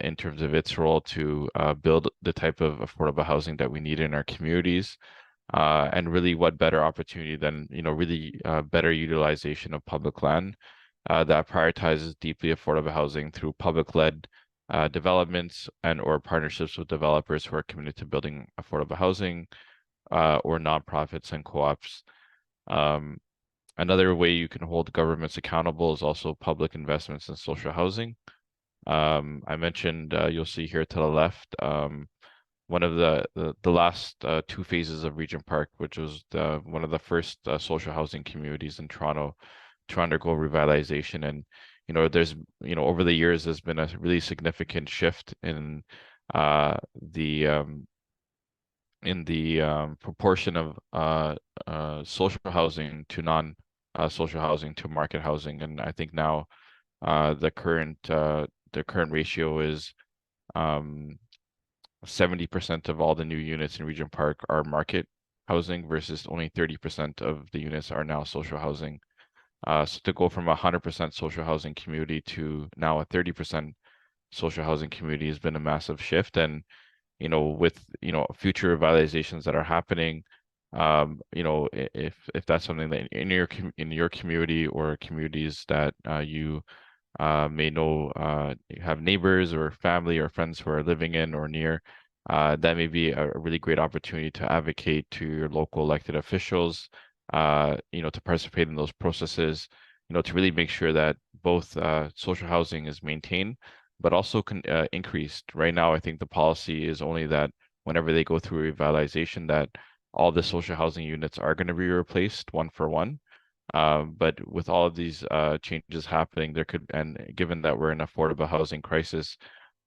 in terms of its role to build the type of affordable housing that we need in our communities. And really, what better opportunity than, really better utilization of public land that prioritizes deeply affordable housing through public-led developments and or partnerships with developers who are committed to building affordable housing, or nonprofits and co-ops. Another way you can hold governments accountable is also public investments in social housing. I mentioned, you'll see here to the left, one of the last 2 phases of Regent Park, which was one of the first social housing communities in Toronto to undergo revitalization. And, there's, over the years, there's been a really significant shift in the proportion of social housing to non-social housing to market housing. And I think now the current ratio is 70% of all the new units in Regent Park are market housing versus only 30% of the units are now social housing. So to go from 100% social housing community to now a 30% social housing community has been a massive shift. And, with, future revitalizations that are happening, if that's something that in your community or communities that you may know, have neighbors or family or friends who are living in or near, that may be a really great opportunity to advocate to your local elected officials, to participate in those processes, to really make sure that both social housing is maintained, but also increased. Right now, I think the policy is only that whenever they go through revitalization, that all the social housing units are going to be replaced one for one. But with all of these changes happening, and given that we're in an affordable housing crisis,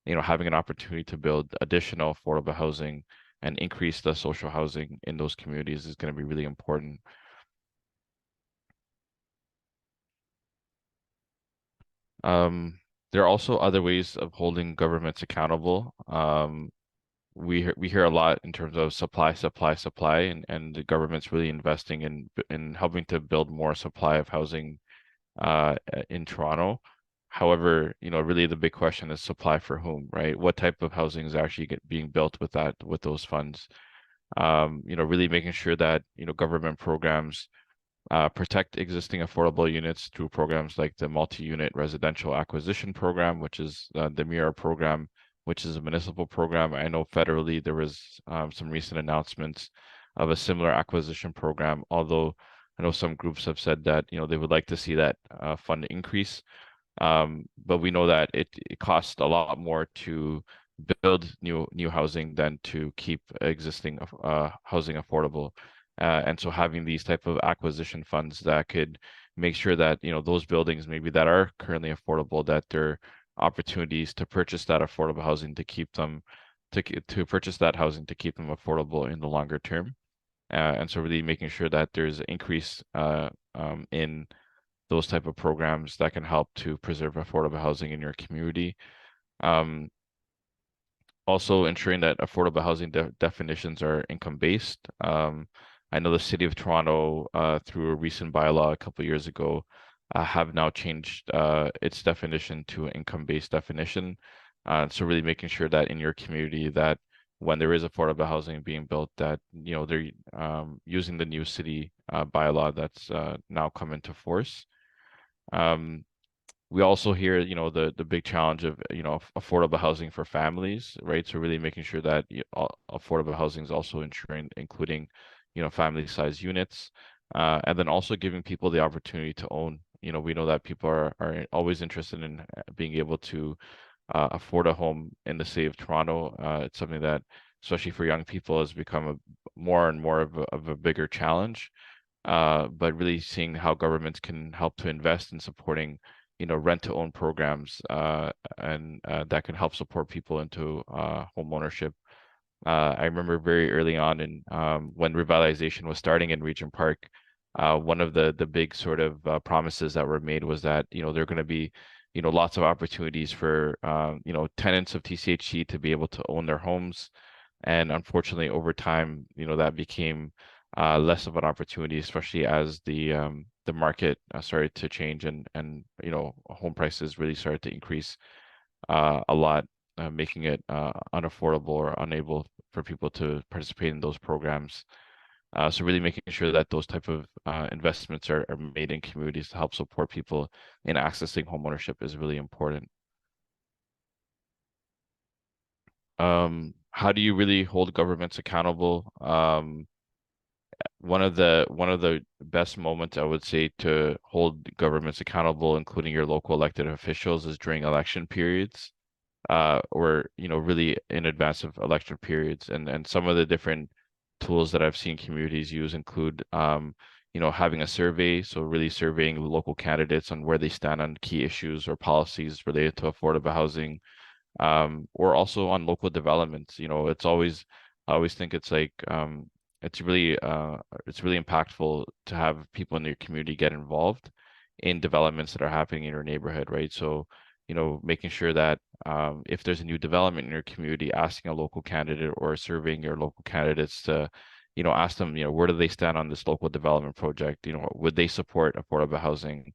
having an opportunity to build additional affordable housing and increase the social housing in those communities is going to be really important. There are also other ways of holding governments accountable. We hear a lot in terms of supply, and the government's really investing in helping to build more supply of housing in Toronto. However, really the big question is supply for whom, right? What type of housing is actually being built with those funds? Really making sure that government programs protect existing affordable units through programs like the Multi-Unit Residential Acquisition Program, which is the MIRA program, which is a municipal program. I know federally there was some recent announcements of a similar acquisition program, although I know some groups have said that they would like to see that fund increase. But we know that it costs a lot more to build new housing than to keep existing housing affordable. And so having these type of acquisition funds that could make sure that those buildings maybe that are currently affordable, that there are opportunities to purchase that affordable housing to keep them to purchase that housing to keep them affordable in the longer term. And so really making sure that there's an increase in those type of programs that can help to preserve affordable housing in your community. Also ensuring that affordable housing definitions are income-based. I know the City of Toronto, through a recent bylaw a couple of years ago, have now changed its definition to an income-based definition. So really making sure that in your community that when there is affordable housing being built, that they're using the new city bylaw that's now come into force. We also hear the big challenge of affordable housing for families, right? So really making sure that affordable housing is also including family size units, and then also giving people the opportunity to own. We know that people are always interested in being able to afford a home in the city of Toronto. It's something that, especially for young people, has become more and more of a bigger challenge. But really seeing how governments can help to invest in supporting rent to own programs, and that can help support people into home ownership. I remember very early on in when revitalization was starting in Regent Park, one of the big sort of promises that were made was that there are going to be lots of opportunities for tenants of TCHC to be able to own their homes. And unfortunately, over time, that became less of an opportunity, especially as the market started to change and home prices really started to increase a lot, making it unaffordable or unable for people to participate in those programs. So really making sure that those type of investments are made in communities to help support people in accessing homeownership is really important. How do you really hold governments accountable? One of the best moments I would say to hold governments accountable, including your local elected officials, is during election periods, or really in advance of election periods. And some of the different tools that I've seen communities use include having a survey, so really surveying local candidates on where they stand on key issues or policies related to affordable housing, or also on local developments. I always think it's like it's really impactful to have people in your community get involved in developments that are happening in your neighborhood, right? So, making sure that if there's a new development in your community, asking a local candidate or surveying your local candidates to, ask them, where do they stand on this local development project? Would they support affordable housing,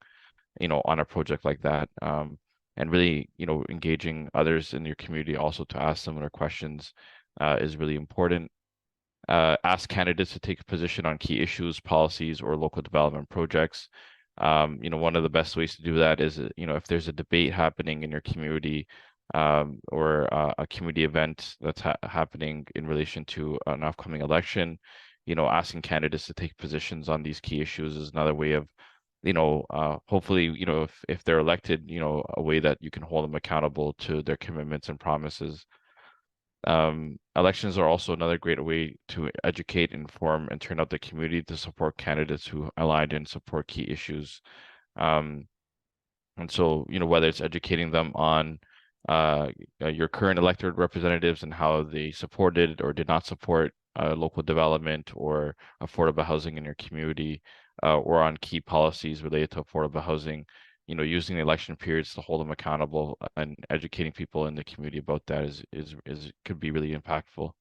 on a project like that? And really, engaging others in your community also to ask similar questions is really important. Ask candidates to take a position on key issues, policies, or local development projects. One of the best ways to do that is, if there's a debate happening in your community, or a community event that's happening in relation to an upcoming election, asking candidates to take positions on these key issues is another way of, hopefully, if they're elected, a way that you can hold them accountable to their commitments and promises. Elections are also another great way to educate, inform, and turn out the community to support candidates who align and support key issues. And so, whether it's educating them on your current elected representatives and how they supported or did not support local development or affordable housing in your community, or on key policies related to affordable housing, using the election periods to hold them accountable and educating people in the community about that is could be really impactful.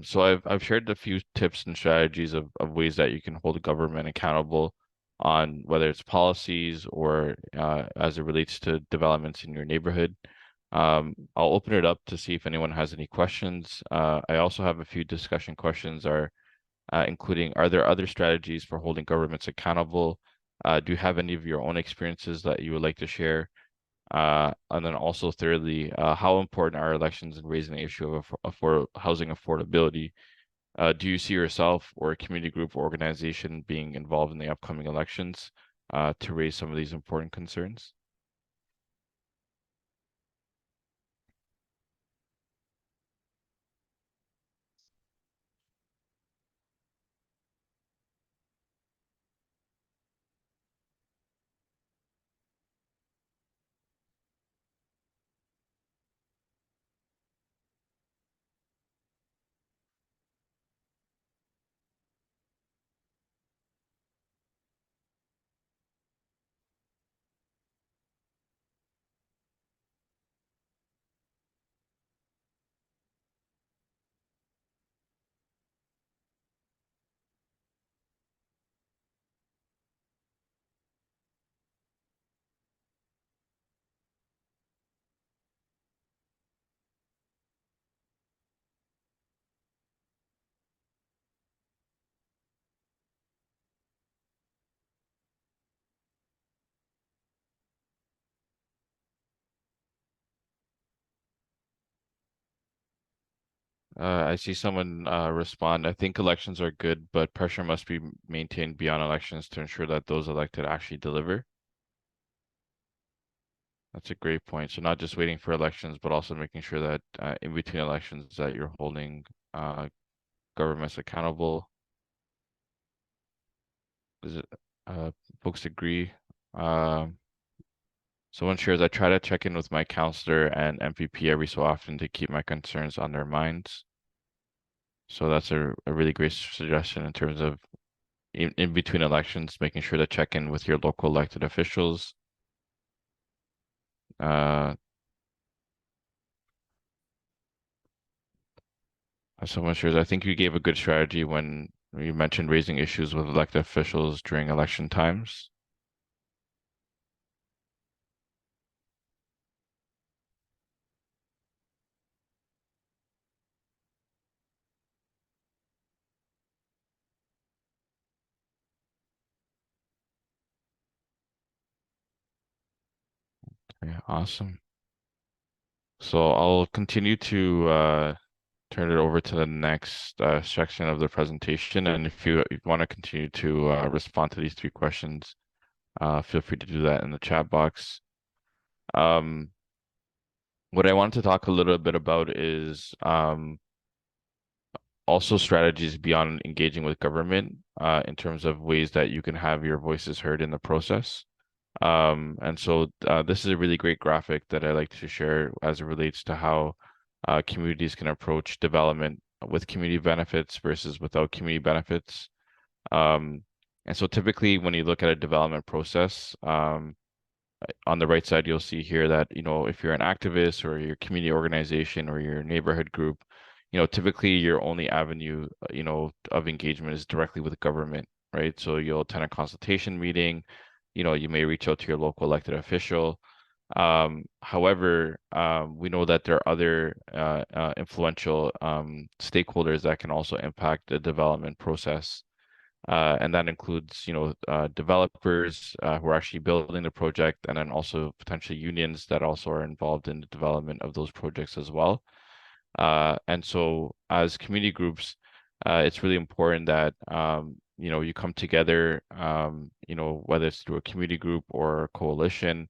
So I've shared a few tips and strategies of ways that you can hold the government accountable on whether it's policies or as it relates to developments in your neighborhood. I'll open it up to see if anyone has any questions. I also have a few discussion questions including, are there other strategies for holding governments accountable? Do you have any of your own experiences that you would like to share? And then also thirdly, how important are elections in raising the issue of housing affordability? Do you see yourself or a community group or organization being involved in the upcoming elections to raise some of these important concerns? I see someone respond. I think elections are good, but pressure must be maintained beyond elections to ensure that those elected actually deliver. That's a great point. So not just waiting for elections, but also making sure that in between elections that you're holding governments accountable. Is it folks agree? Someone shares, I try to check in with my counselor and MPP every so often to keep my concerns on their minds. So that's a really great suggestion in terms of in between elections, making sure to check in with your local elected officials. So, Mr. I think you gave a good strategy when you mentioned raising issues with elected officials during election times. Yeah, awesome. So I'll continue to turn it over to the next section of the presentation. And if you want to continue to respond to these 3 questions, feel free to do that in the chat box. What I wanted to talk a little bit about is also strategies beyond engaging with government in terms of ways that you can have your voices heard in the process. And so this is a really great graphic that I like to share as it relates to how communities can approach development with community benefits versus without community benefits. And so typically when you look at a development process, on the right side, you'll see here that, if you're an activist or your community organization or your neighborhood group, typically your only avenue, of engagement is directly with government, right? So you'll attend a consultation meeting, you may reach out to your local elected official. However, we know that there are other influential stakeholders that can also impact the development process. And that includes, developers who are actually building the project, and then also potentially unions that also are involved in the development of those projects as well. And so as community groups, it's really important that, you come together, whether it's through a community group or a coalition.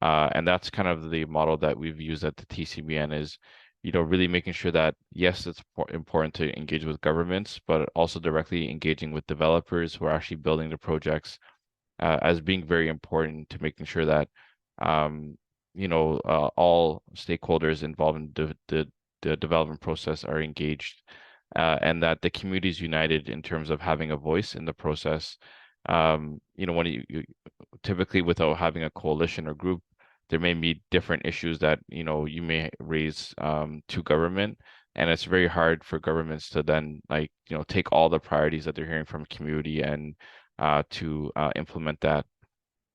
And that's kind of the model that we've used at the TCBN is, really making sure that, yes, it's important to engage with governments, but also directly engaging with developers who are actually building the projects as being very important to making sure that, all stakeholders involved in the development process are engaged and that the community is united in terms of having a voice in the process. When you typically without having a coalition or group, there may be different issues that you may raise to government, and it's very hard for governments to then take all the priorities that they're hearing from community and to implement that.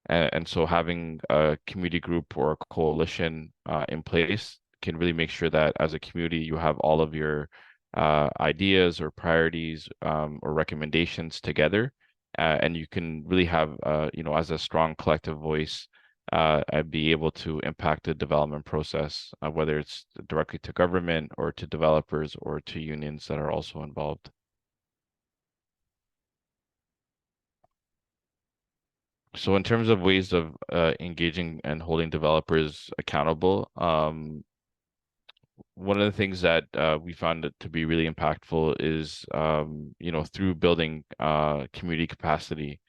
And so having a community group or a coalition in place can really make sure that as a community you have all of your ideas or priorities or recommendations together, and you can really have as a strong collective voice and be able to impact the development process, whether it's directly to government or to developers or to unions that are also involved. So in terms of ways of engaging and holding developers accountable, one of the things that we found it to be really impactful is, through building community capacity.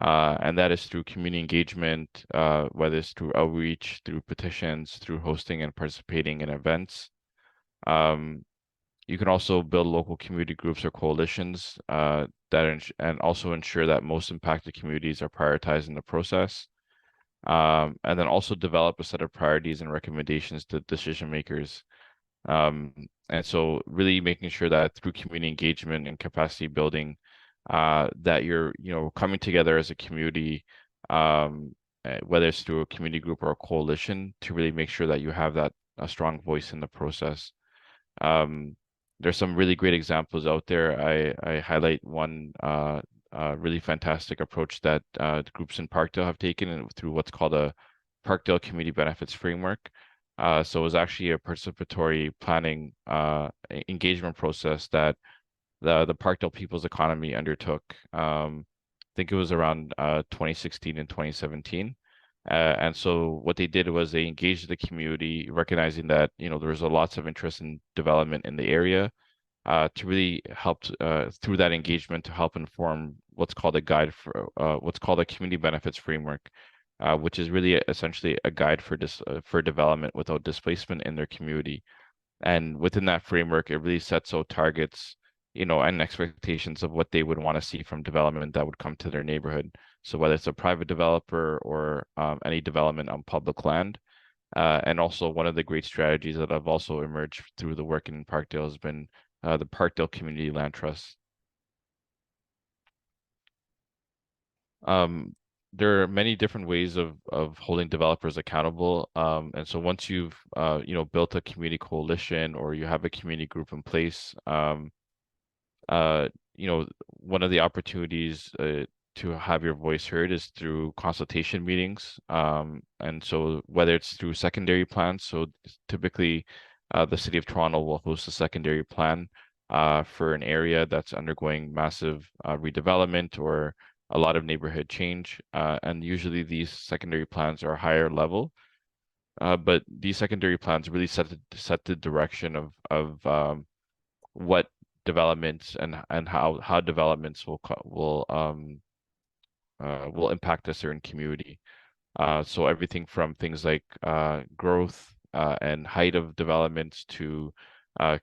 And that is through community engagement, whether it's through outreach, through petitions, through hosting and participating in events. You can also build local community groups or coalitions and also ensure that most impacted communities are prioritized in the process. And then also develop a set of priorities and recommendations to decision makers. And so really making sure that through community engagement and capacity building, that you're coming together as a community, whether it's through a community group or a coalition, to really make sure that you have a strong voice in the process. There's some really great examples out there. I highlight one really fantastic approach that the groups in Parkdale have taken through what's called a Parkdale Community Benefits Framework. So it was actually a participatory planning engagement process that the Parkdale People's Economy undertook. I think it was around 2016 and 2017. And so what they did was they engaged the community, recognizing that, there was lots of interest in development in the area, to really help through that engagement to help inform what's called a guide for what's called a community benefits framework, which is really essentially a guide for development without displacement in their community. And within that framework, it really sets out targets, and expectations of what they would want to see from development that would come to their neighborhood. So whether it's a private developer or any development on public land. And also one of the great strategies that have also emerged through the work in Parkdale has been the Parkdale Community Land Trust. There are many different ways of holding developers accountable. And so once you've built a community coalition or you have a community group in place, one of the opportunities to have your voice heard is through consultation meetings. And so whether it's through secondary plans, so typically the City of Toronto will host a secondary plan for an area that's undergoing massive redevelopment or a lot of neighborhood change. And usually these secondary plans are higher level. But these secondary plans really set the direction of what developments and how developments will impact a certain community. So everything from things like growth and height of developments to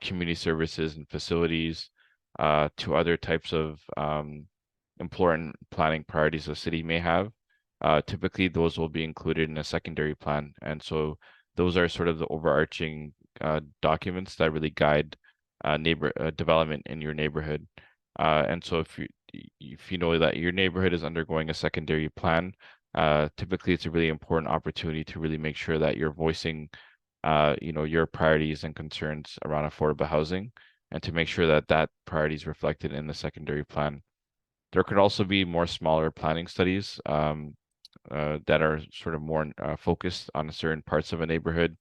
community services and facilities to other types of important planning priorities the city may have. Typically, those will be included in a secondary plan. And so those are sort of the overarching documents that really guide development in your neighborhood. And so if you know that your neighborhood is undergoing a secondary plan, typically it's a really important opportunity to really make sure that you're voicing your priorities and concerns around affordable housing, and to make sure that that priority is reflected in the secondary plan. There could also be more smaller planning studies that are sort of more focused on certain parts of a neighborhood.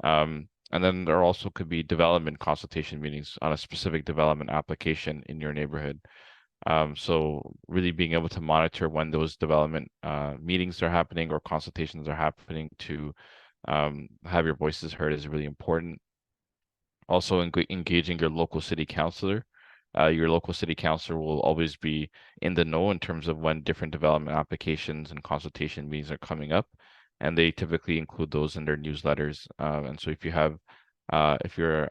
And then there also could be development consultation meetings on a specific development application in your neighborhood. So really being able to monitor when those development meetings are happening or consultations are happening to have your voices heard is really important. Also engaging your local city councilor. Your local city councilor will always be in the know in terms of when different development applications and consultation meetings are coming up, and they typically include those in their newsletters. And so if you're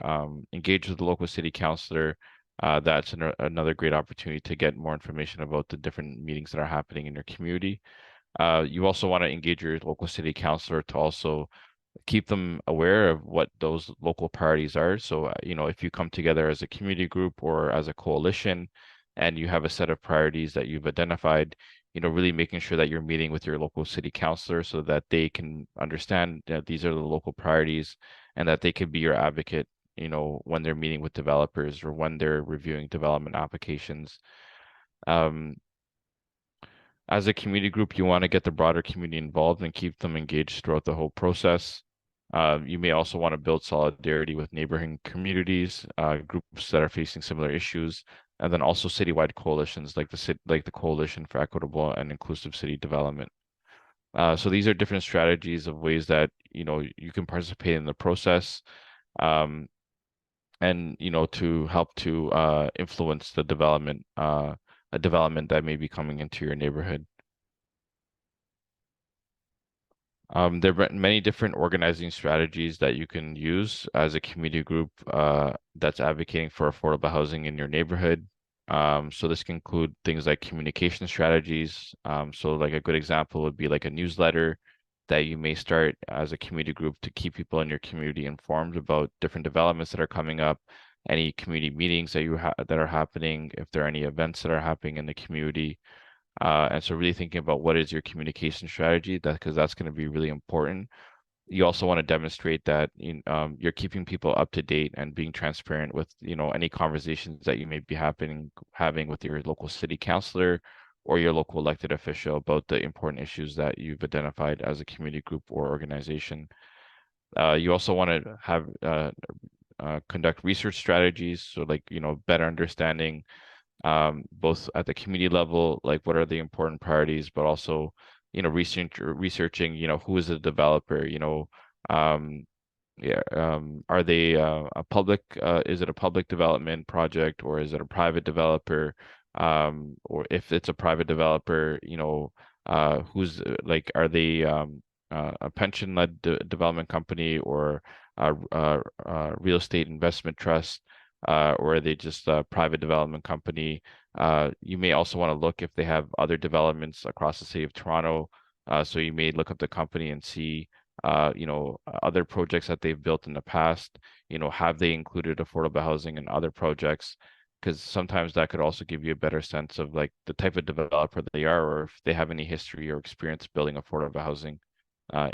engaged with the local city councilor, that's another great opportunity to get more information about the different meetings that are happening in your community. You also want to engage your local city councilor to also keep them aware of what those local priorities are. So, if you come together as a community group or as a coalition and you have a set of priorities that you've identified, really making sure that you're meeting with your local city councilor so that they can understand that these are the local priorities and that they can be your advocate, when they're meeting with developers or when they're reviewing development applications. As a community group, you want to get the broader community involved and keep them engaged throughout the whole process. You may also want to build solidarity with neighboring communities, groups that are facing similar issues, and then also citywide coalitions like the Coalition for Equitable and Inclusive City Development. So these are different strategies of ways that you can participate in the process, and to help to influence the development. A development that may be coming into your neighborhood. There are many different organizing strategies that you can use as a community group that's advocating for affordable housing in your neighborhood. So this can include things like communication strategies. So like a good example would be like a newsletter that you may start as a community group to keep people in your community informed about different developments that are coming up, any community meetings that are happening, if there are any events that are happening in the community. And so really thinking about what is your communication strategy, because that's going to be really important. You also want to demonstrate that you're keeping people up to date and being transparent with any conversations that you may be having with your local city councilor or your local elected official about the important issues that you've identified as a community group or organization. You also want to have conduct research strategies, so like better understanding both at the community level, like what are the important priorities, but also researching who is the developer, are they a public is it a public development project or is it a private developer, or if it's a private developer, who's like, are they a pension-led development company or a real estate investment trust, or are they just a private development company? You may also want to look if they have other developments across the city of Toronto. So you may look up the company and see, other projects that they've built in the past. have they included affordable housing in other projects? Because sometimes that could also give you a better sense of like the type of developer they are, or if they have any history or experience building affordable housing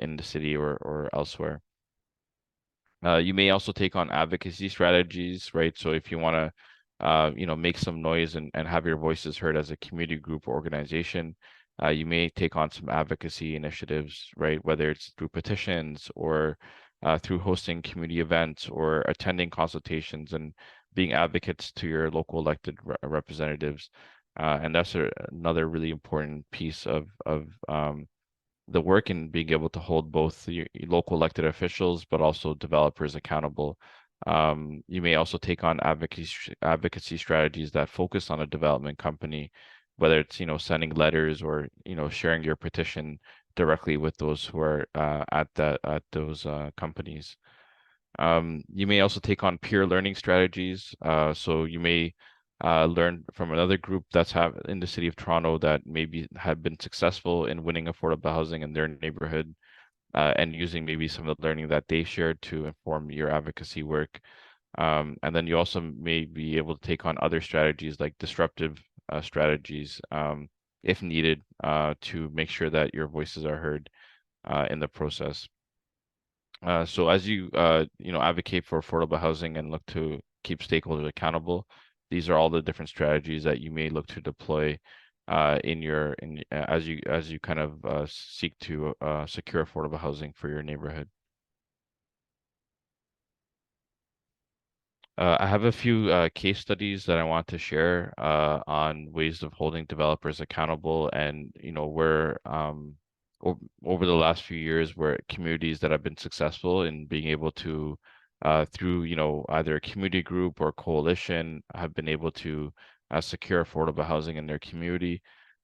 in the city or elsewhere. You may also take on advocacy strategies, right? So if you want to, make some noise and have your voices heard as a community group or organization, you may take on some advocacy initiatives, right? Whether it's through petitions or through hosting community events or attending consultations and being advocates to your local elected representatives. And that's another really important piece of the work in being able to hold both the local elected officials, but also developers accountable. You may also take on advocacy strategies that focus on a development company, whether it's, sending letters or, sharing your petition directly with those who are at those companies. You may also take on peer learning strategies. So you may learn from another group that's in the city of Toronto that maybe have been successful in winning affordable housing in their neighborhood, and using maybe some of the learning that they shared to inform your advocacy work. And then you also may be able to take on other strategies like disruptive strategies, if needed, to make sure that your voices are heard in the process. So as you advocate for affordable housing and look to keep stakeholders accountable, these are all the different strategies that you may look to deploy as you kind of seek to secure affordable housing for your neighborhood. I have a few case studies that I want to share on ways of holding developers accountable, and where over the last few years, where communities that have been successful in being able to through either a community group or coalition have been able to secure affordable housing in their community.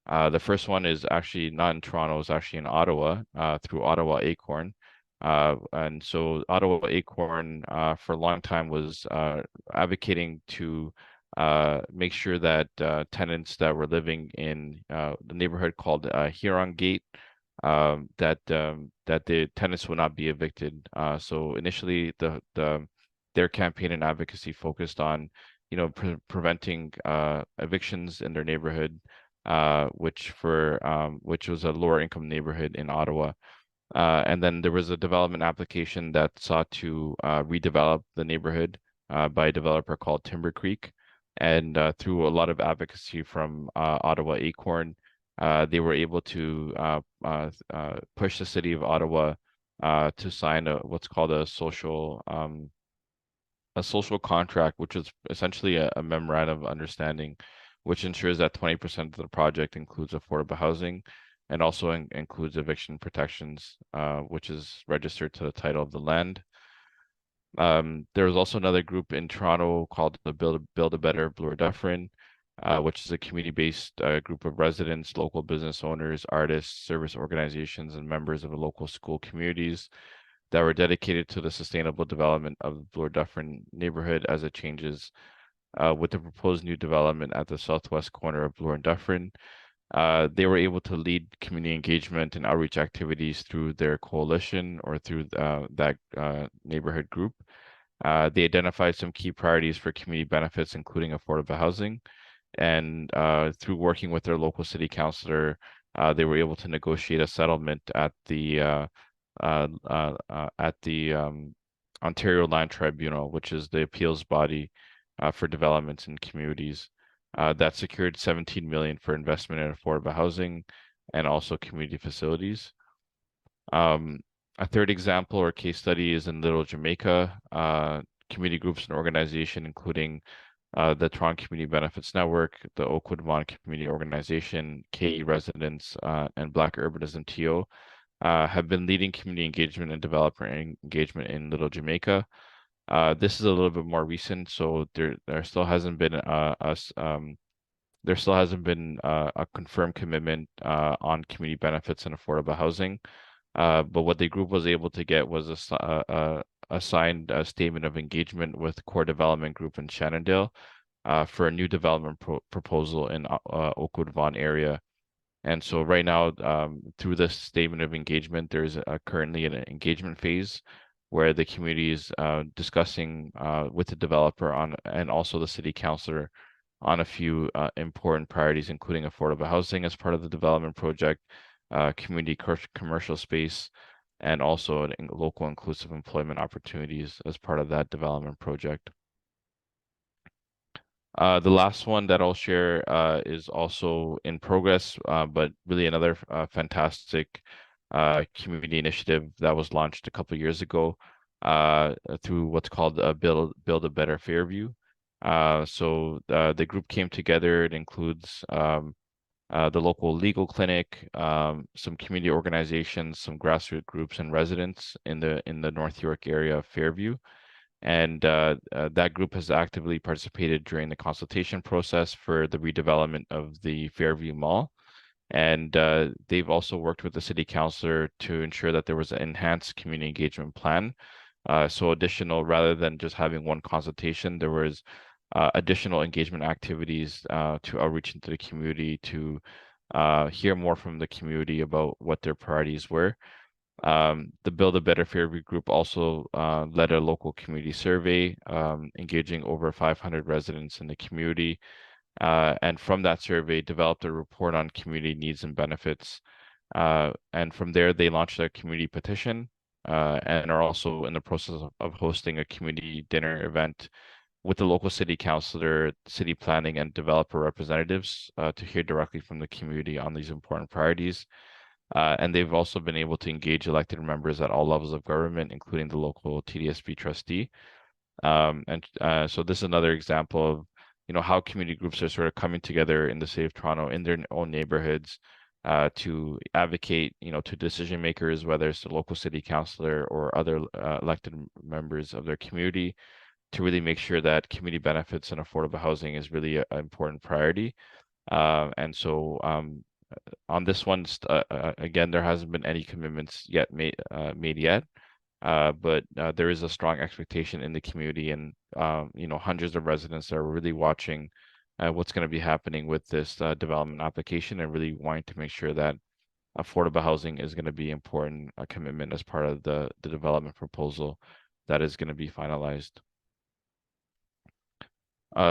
The first one is actually not in Toronto, it's actually in Ottawa, through Ottawa Acorn. And so Ottawa Acorn for a long time was advocating to make sure that tenants that were living in the neighborhood called Huron Gate, that the tenants will not be evicted. So initially, their campaign and advocacy focused on, preventing evictions in their neighborhood, which was a lower income neighborhood in Ottawa. And then there was a development application that sought to redevelop the neighborhood by a developer called Timber Creek. And through a lot of advocacy from Ottawa Acorn, they were able to push the city of Ottawa to sign what's called a social contract, which is essentially a memorandum of understanding, which ensures that 20% of the project includes affordable housing and also includes eviction protections, which is registered to the title of the land. There was also another group in Toronto called the Build a Better Bloor Dufferin, which is a community-based group of residents, local business owners, artists, service organizations, and members of the local school communities that were dedicated to the sustainable development of the Bloor Dufferin neighborhood as it changes with the proposed new development at the southwest corner of Bloor and Dufferin. They were able to lead community engagement and outreach activities through their coalition or through that neighborhood group. They identified some key priorities for community benefits, including affordable housing. And through working with their local city councilor, they were able to negotiate a settlement at the Ontario Land Tribunal, which is the appeals body for developments in communities, that secured $17 million for investment in affordable housing and also community facilities. A third example or case study is in Little Jamaica. Community groups and organization, including the Toronto Community Benefits Network, the Oakwood Vaughan Community Organization, KE Residents, and Black Urbanism TO, have been leading community engagement and developer engagement in Little Jamaica. This is a little bit more recent, so there still hasn't been a confirmed commitment on community benefits and affordable housing. But what the group was able to get was a signed statement of engagement with Core Development Group in Shannondale for a new development proposal in Oakwood Vaughan area. And so right now, through this statement of engagement, there's currently an engagement phase where the community is discussing with the developer on, and also the city councilor, on a few important priorities, including affordable housing as part of the development project, community commercial space, and also local inclusive employment opportunities as part of that development project. The last one that I'll share is also in progress, but really another fantastic community initiative that was launched a couple of years ago through what's called Build a Better Fairview. So the group came together. It includes the local legal clinic, some community organizations, some grassroots groups, and residents in the North York area of Fairview. And that group has actively participated during the consultation process for the redevelopment of the Fairview Mall. And they've also worked with the city councilor to ensure that there was an enhanced community engagement plan. So additional, rather than just having one consultation, there was additional engagement activities to outreach into the community, to hear more from the community about what their priorities were. The Build a Better Fairview group also led a local community survey, engaging over 500 residents in the community. And from that survey, developed a report on community needs and benefits. And from there, they launched a community petition and are also in the process of hosting a community dinner event with the local city councilor, city planning, and developer representatives to hear directly from the community on these important priorities. And they've also been able to engage elected members at all levels of government, including the local TDSB trustee. So this is another example of, how community groups are sort of coming together in the city of Toronto in their own neighborhoods to advocate, to decision makers, whether it's the local city councilor or other elected members of their community, to really make sure that community benefits and affordable housing is really an important priority. And so on this one, again, there hasn't been any commitments yet made yet, but there is a strong expectation in the community, and hundreds of residents are really watching what's going to be happening with this development application, and really wanting to make sure that affordable housing is going to be important, a commitment as part of the development proposal that is going to be finalized.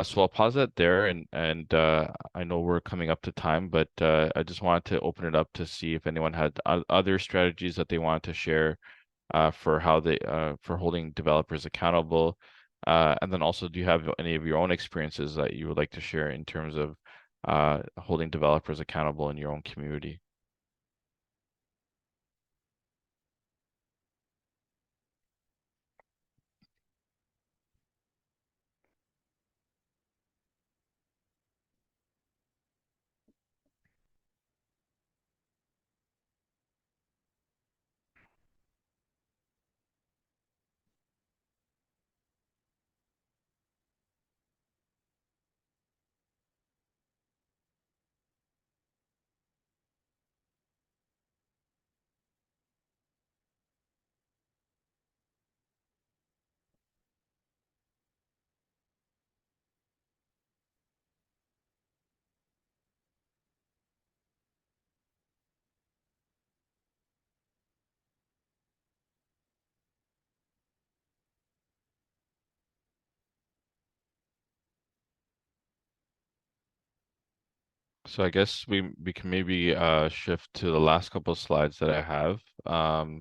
So I'll pause it there, and I know we're coming up to time, but I just wanted to open it up to see if anyone had other strategies that they wanted to share for how they for holding developers accountable, and then also, do you have any of your own experiences that you would like to share in terms of holding developers accountable in your own community? So I guess we can maybe shift to the last couple of slides that I have.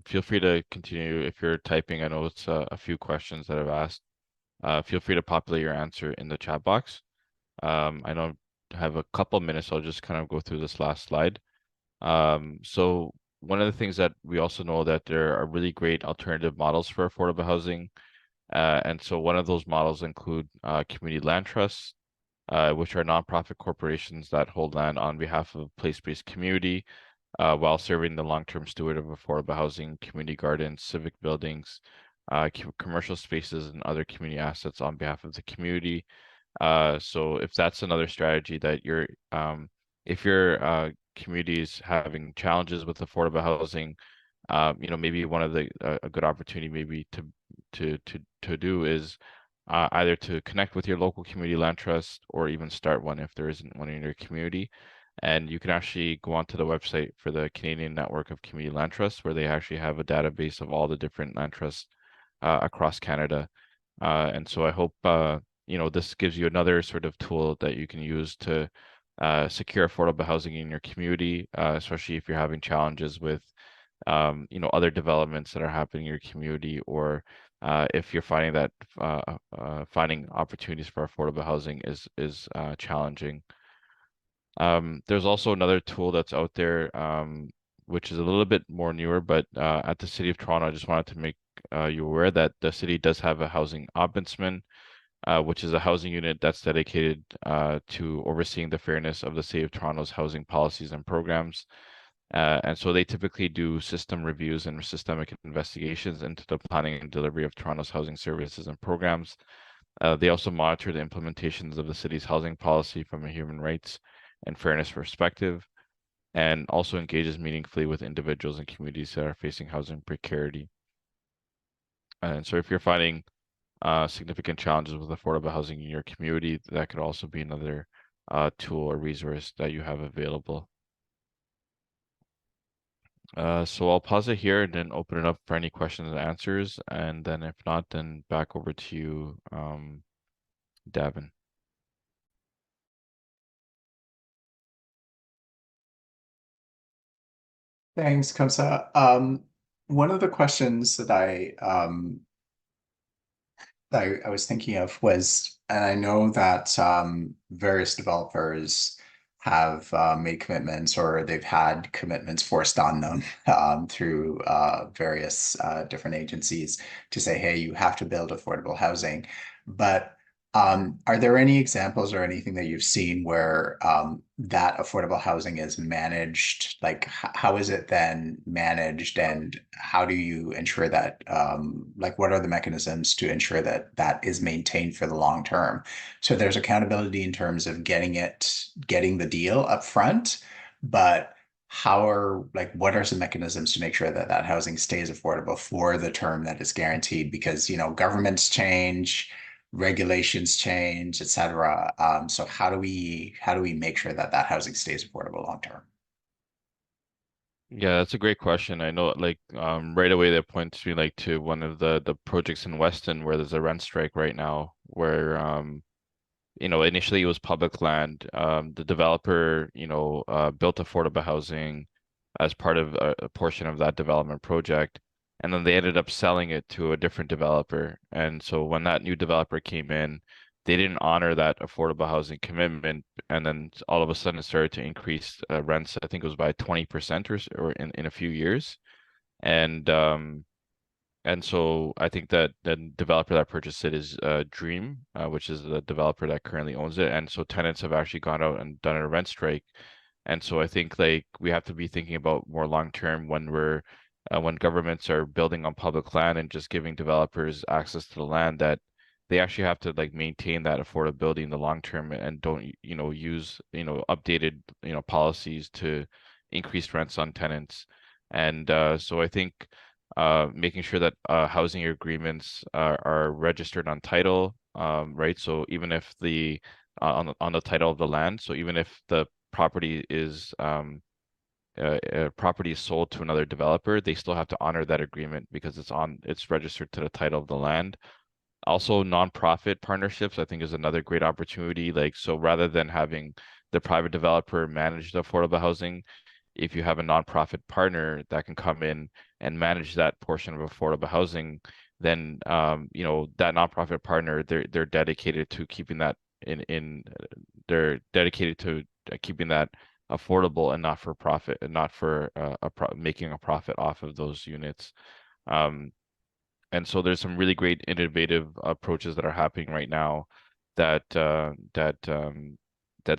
Feel free to continue if you're typing. I know it's a few questions that I've asked. Feel free to populate your answer in the chat box. I know I have a couple of minutes, so I'll just kind of go through this last slide. So one of the things that we also know that there are really great alternative models for affordable housing. And so one of those models include community land trusts, which are nonprofit corporations that hold land on behalf of a place-based community while serving the long-term steward of affordable housing, community gardens, civic buildings, commercial spaces, and other community assets on behalf of the community. So if that's another strategy that if your community is having challenges with affordable housing, maybe one of a good opportunity maybe to do is either to connect with your local community land trust, or even start one if there isn't one in your community. And you can actually go onto the website for the Canadian Network of Community Land Trusts, where they actually have a database of all the different land trusts across Canada. And so I hope this gives you another sort of tool that you can use to secure affordable housing in your community, especially if you're having challenges with other developments that are happening in your community, or if you're finding that finding opportunities for affordable housing is challenging. There's also another tool that's out there, which is a little bit more newer, but at the City of Toronto, I just wanted to make you aware that the city does have a housing ombudsman, which is a housing unit that's dedicated to overseeing the fairness of the City of Toronto's housing policies and programs. And so they typically do system reviews and systemic investigations into the planning and delivery of Toronto's housing services and programs. They also monitor the implementations of the city's housing policy from a human rights and fairness perspective, and also engages meaningfully with individuals and communities that are facing housing precarity. And so if you're finding significant challenges with affordable housing in your community, that could also be another tool or resource that you have available. So I'll pause it here and then open it up for any questions and answers. And then if not, then back over to you, Davin. Thanks, Kamsa. One of the questions that I was thinking of was, and I know that various developers have made commitments, or they've had commitments forced on them through various different agencies to say, hey, you have to build affordable housing. But are there any examples or anything that you've seen where that affordable housing is managed? Like, how is it then managed, and how do you ensure that, like, what are the mechanisms to ensure that that is maintained for the long term? So there's accountability in terms of getting the deal up front, but what are some mechanisms to make sure that that housing stays affordable for the term that is guaranteed? Because, governments change, regulations change, etc. So how do we make sure that that housing stays affordable long term? Yeah, that's a great question. I know, like, right away that points me like to one of the projects in Weston where there's a rent strike right now, where initially it was public land. The developer built affordable housing as part of a portion of that development project, and then they ended up selling it to a different developer. And so when that new developer came in, they didn't honor that affordable housing commitment, and then all of a sudden it started to increase rents. I think it was by 20% or in a few years. And so I think that the developer that purchased it is Dream, which is the developer that currently owns it. And so tenants have actually gone out and done a rent strike. And so I think, like, we have to be thinking about more long term when governments are building on public land and just giving developers access to the land, that they actually have to, like, maintain that affordability in the long term, and don't use updated policies to increase rents on tenants. And so I think making sure that housing agreements are registered on title, right? So even if on the title of the land, so even if the property is sold to another developer, they still have to honor that agreement because it's registered to the title of the land. Also, nonprofit partnerships, I think, is another great opportunity. Like, so rather than having the private developer manage the affordable housing, if you have a nonprofit partner that can come in and manage that portion of affordable housing, then that nonprofit partner, they're dedicated to keeping that they're dedicated to keeping that affordable and not for profit, and not for making a profit off of those units. And so there's some really great innovative approaches that are happening right now that the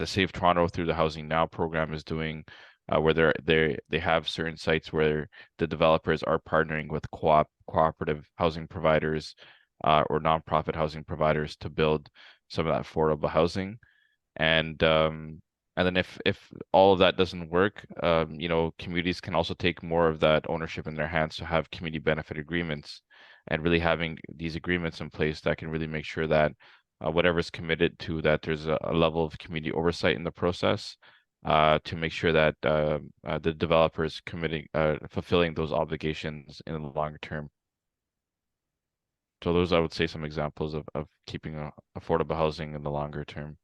City of Toronto, through the Housing Now program, is doing, where they have certain sites where the developers are partnering with cooperative housing providers or nonprofit housing providers to build some of that affordable housing. And then if all of that doesn't work, communities can also take more of that ownership in their hands to have community benefit agreements, and really having these agreements in place that can really make sure that whatever's committed to, that there's a level of community oversight in the process to make sure that the developers fulfilling those obligations in the longer term. So those, I would say, some examples of keeping affordable housing in the longer term.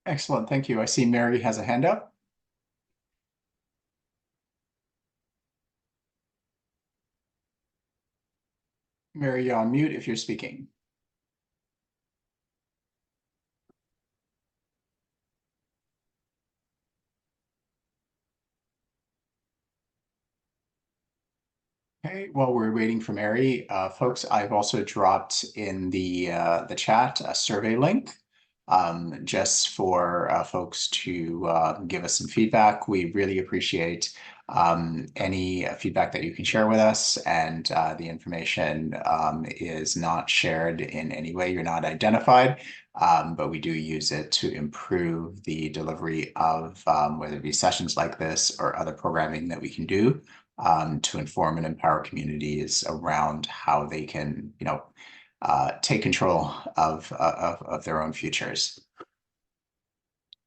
Excellent, thank you. I see Mary has a hand up. Mary, you're on mute if you're speaking. Okay, while we're waiting for Mary, folks, I've also dropped in the chat a survey link just for folks to give us some feedback. We really appreciate any feedback that you can share with us, and the information is not shared in any way. You're not identified, but we do use it to improve the delivery of whether it be sessions like this or other programming that we can do. To inform and empower communities around how they can, take control of their own futures.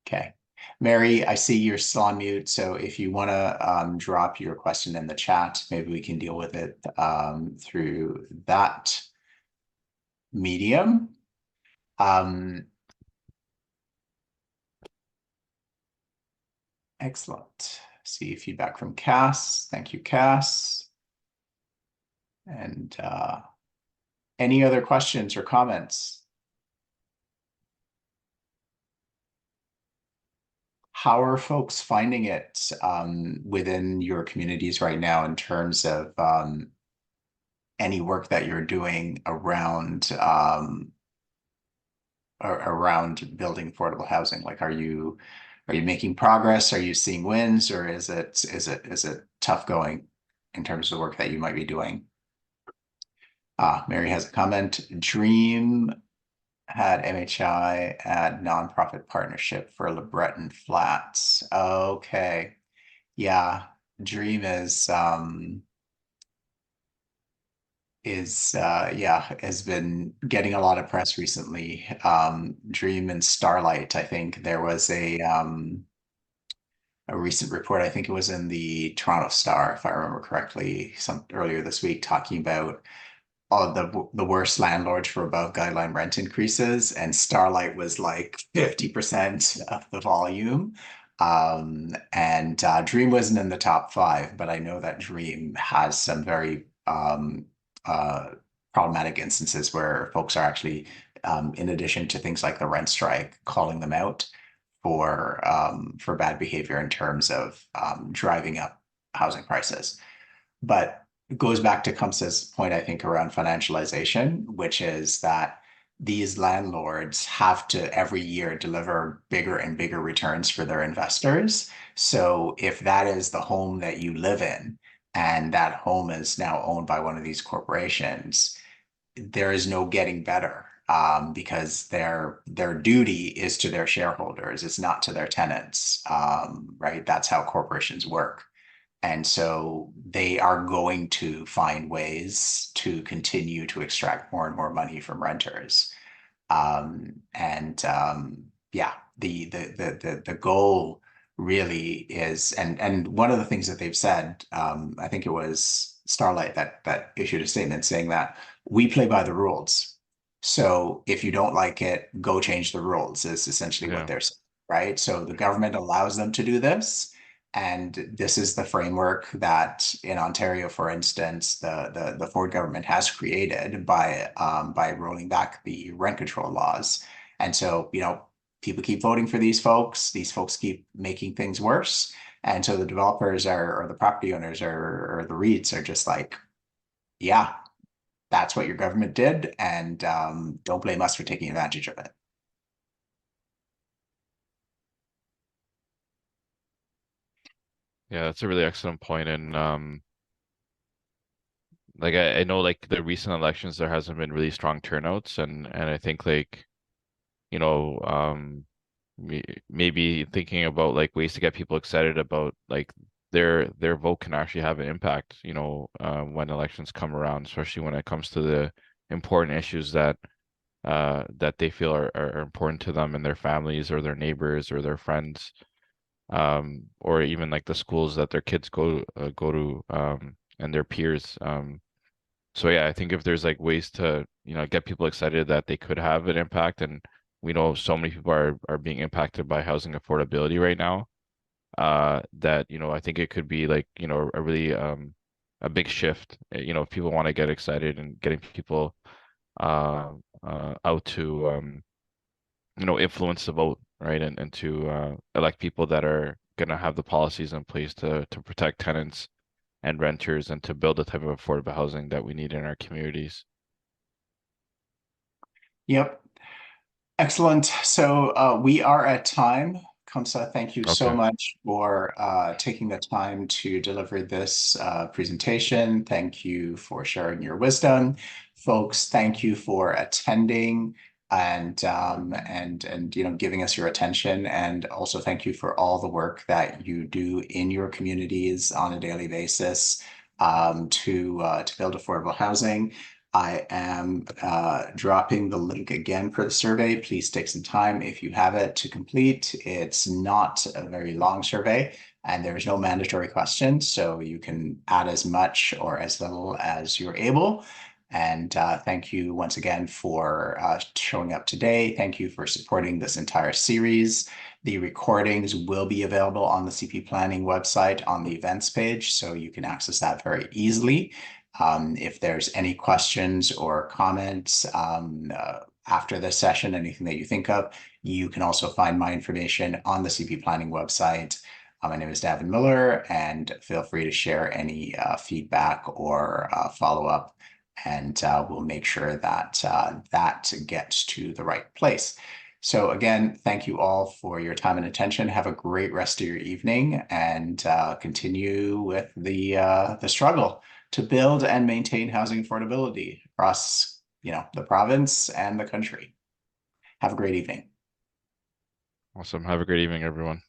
Okay, Mary, I see you're still on mute, so if you want to drop your question in the chat, maybe we can deal with it through that medium. Excellent. See feedback from Cass. Thank you, Cass. And any other questions or comments? How are folks finding it within your communities right now in terms of any work that you're doing around building affordable housing? Like, are you making progress? Are you seeing wins, or is it tough going in terms of the work that you might be doing? Mary has a comment. Dream had MHI add nonprofit partnership for LeBreton Flats. Okay, yeah, Dream has been getting a lot of press recently. Dream and Starlight, I think there was a recent report, I think it was in the Toronto Star, if I remember correctly, earlier this week, talking about all the worst landlords for above guideline rent increases, and Starlight was like 50% of the volume. And Dream wasn't in the top 5, but I know that Dream has some very problematic instances where folks are actually, in addition to things like the rent strike, calling them out for bad behavior in terms of driving up housing prices. But it goes back to Kamsa's point, I think, around financialization, which is that these landlords have to every year deliver bigger and bigger returns for their investors. So if that is the home that you live in, and that home is now owned by one of these corporations, there is no getting better, because their duty is to their shareholders. It's not to their tenants, right? That's how corporations work. And so they are going to find ways to continue to extract more and more money from renters. Yeah, the goal really is, and one of the things that they've said, I think it was Starlight that issued a statement saying that we play by the rules. So if you don't like it, go change the rules, is essentially what they're saying, right? So the government allows them to do this. And this is the framework that in Ontario, for instance, the Ford government has created by rolling back the rent control laws. And so, people keep voting for these folks. These folks keep making things worse. And so the developers or the property owners or the REITs are just like, yeah, that's what your government did. And don't blame us for taking advantage of it. Yeah, that's a really excellent point. And like I know, like the recent elections, there hasn't been really strong turnouts, and I think, like, maybe thinking about like ways to get people excited about like their vote can actually have an impact, when elections come around, especially when it comes to the important issues that they feel are important to them and their families or their neighbors or their friends. Or even like the schools that their kids go to, and their peers. So yeah, I think if there's like ways to, get people excited that they could have an impact, and we know so many people are being impacted by housing affordability right now, that, I think it could be like, a really a big shift. If people want to get excited and getting people out to influence the vote, right? And to elect people that are gonna have the policies in place to protect tenants and renters and to build the type of affordable housing that we need in our communities. Yep. Excellent. So we are at time. Kamsa, thank you so Okay. much for taking the time to deliver this presentation. Thank you for sharing your wisdom. Folks, thank you for attending and giving us your attention. And also thank you for all the work that you do in your communities on a daily basis to build affordable housing. I am dropping the link again for the survey. Please take some time if you have it to complete. It's not a very long survey and there's no mandatory questions, so you can add as much or as little as you're able. And thank you once again for showing up today. Thank you for supporting this entire series. The recordings will be available on the CP Planning website on the events page, so you can access that very easily. If there's any questions or comments after this session, anything that you think of, you can also find my information on the CP Planning website. My name is Davin Miller, and feel free to share any feedback or follow-up, and we'll make sure that that gets to the right place. So again, thank you all for your time and attention. Have a great rest of your evening, and continue with the struggle to build and maintain housing affordability across, the province and the country. Have a great evening. Awesome. Have a great evening, everyone.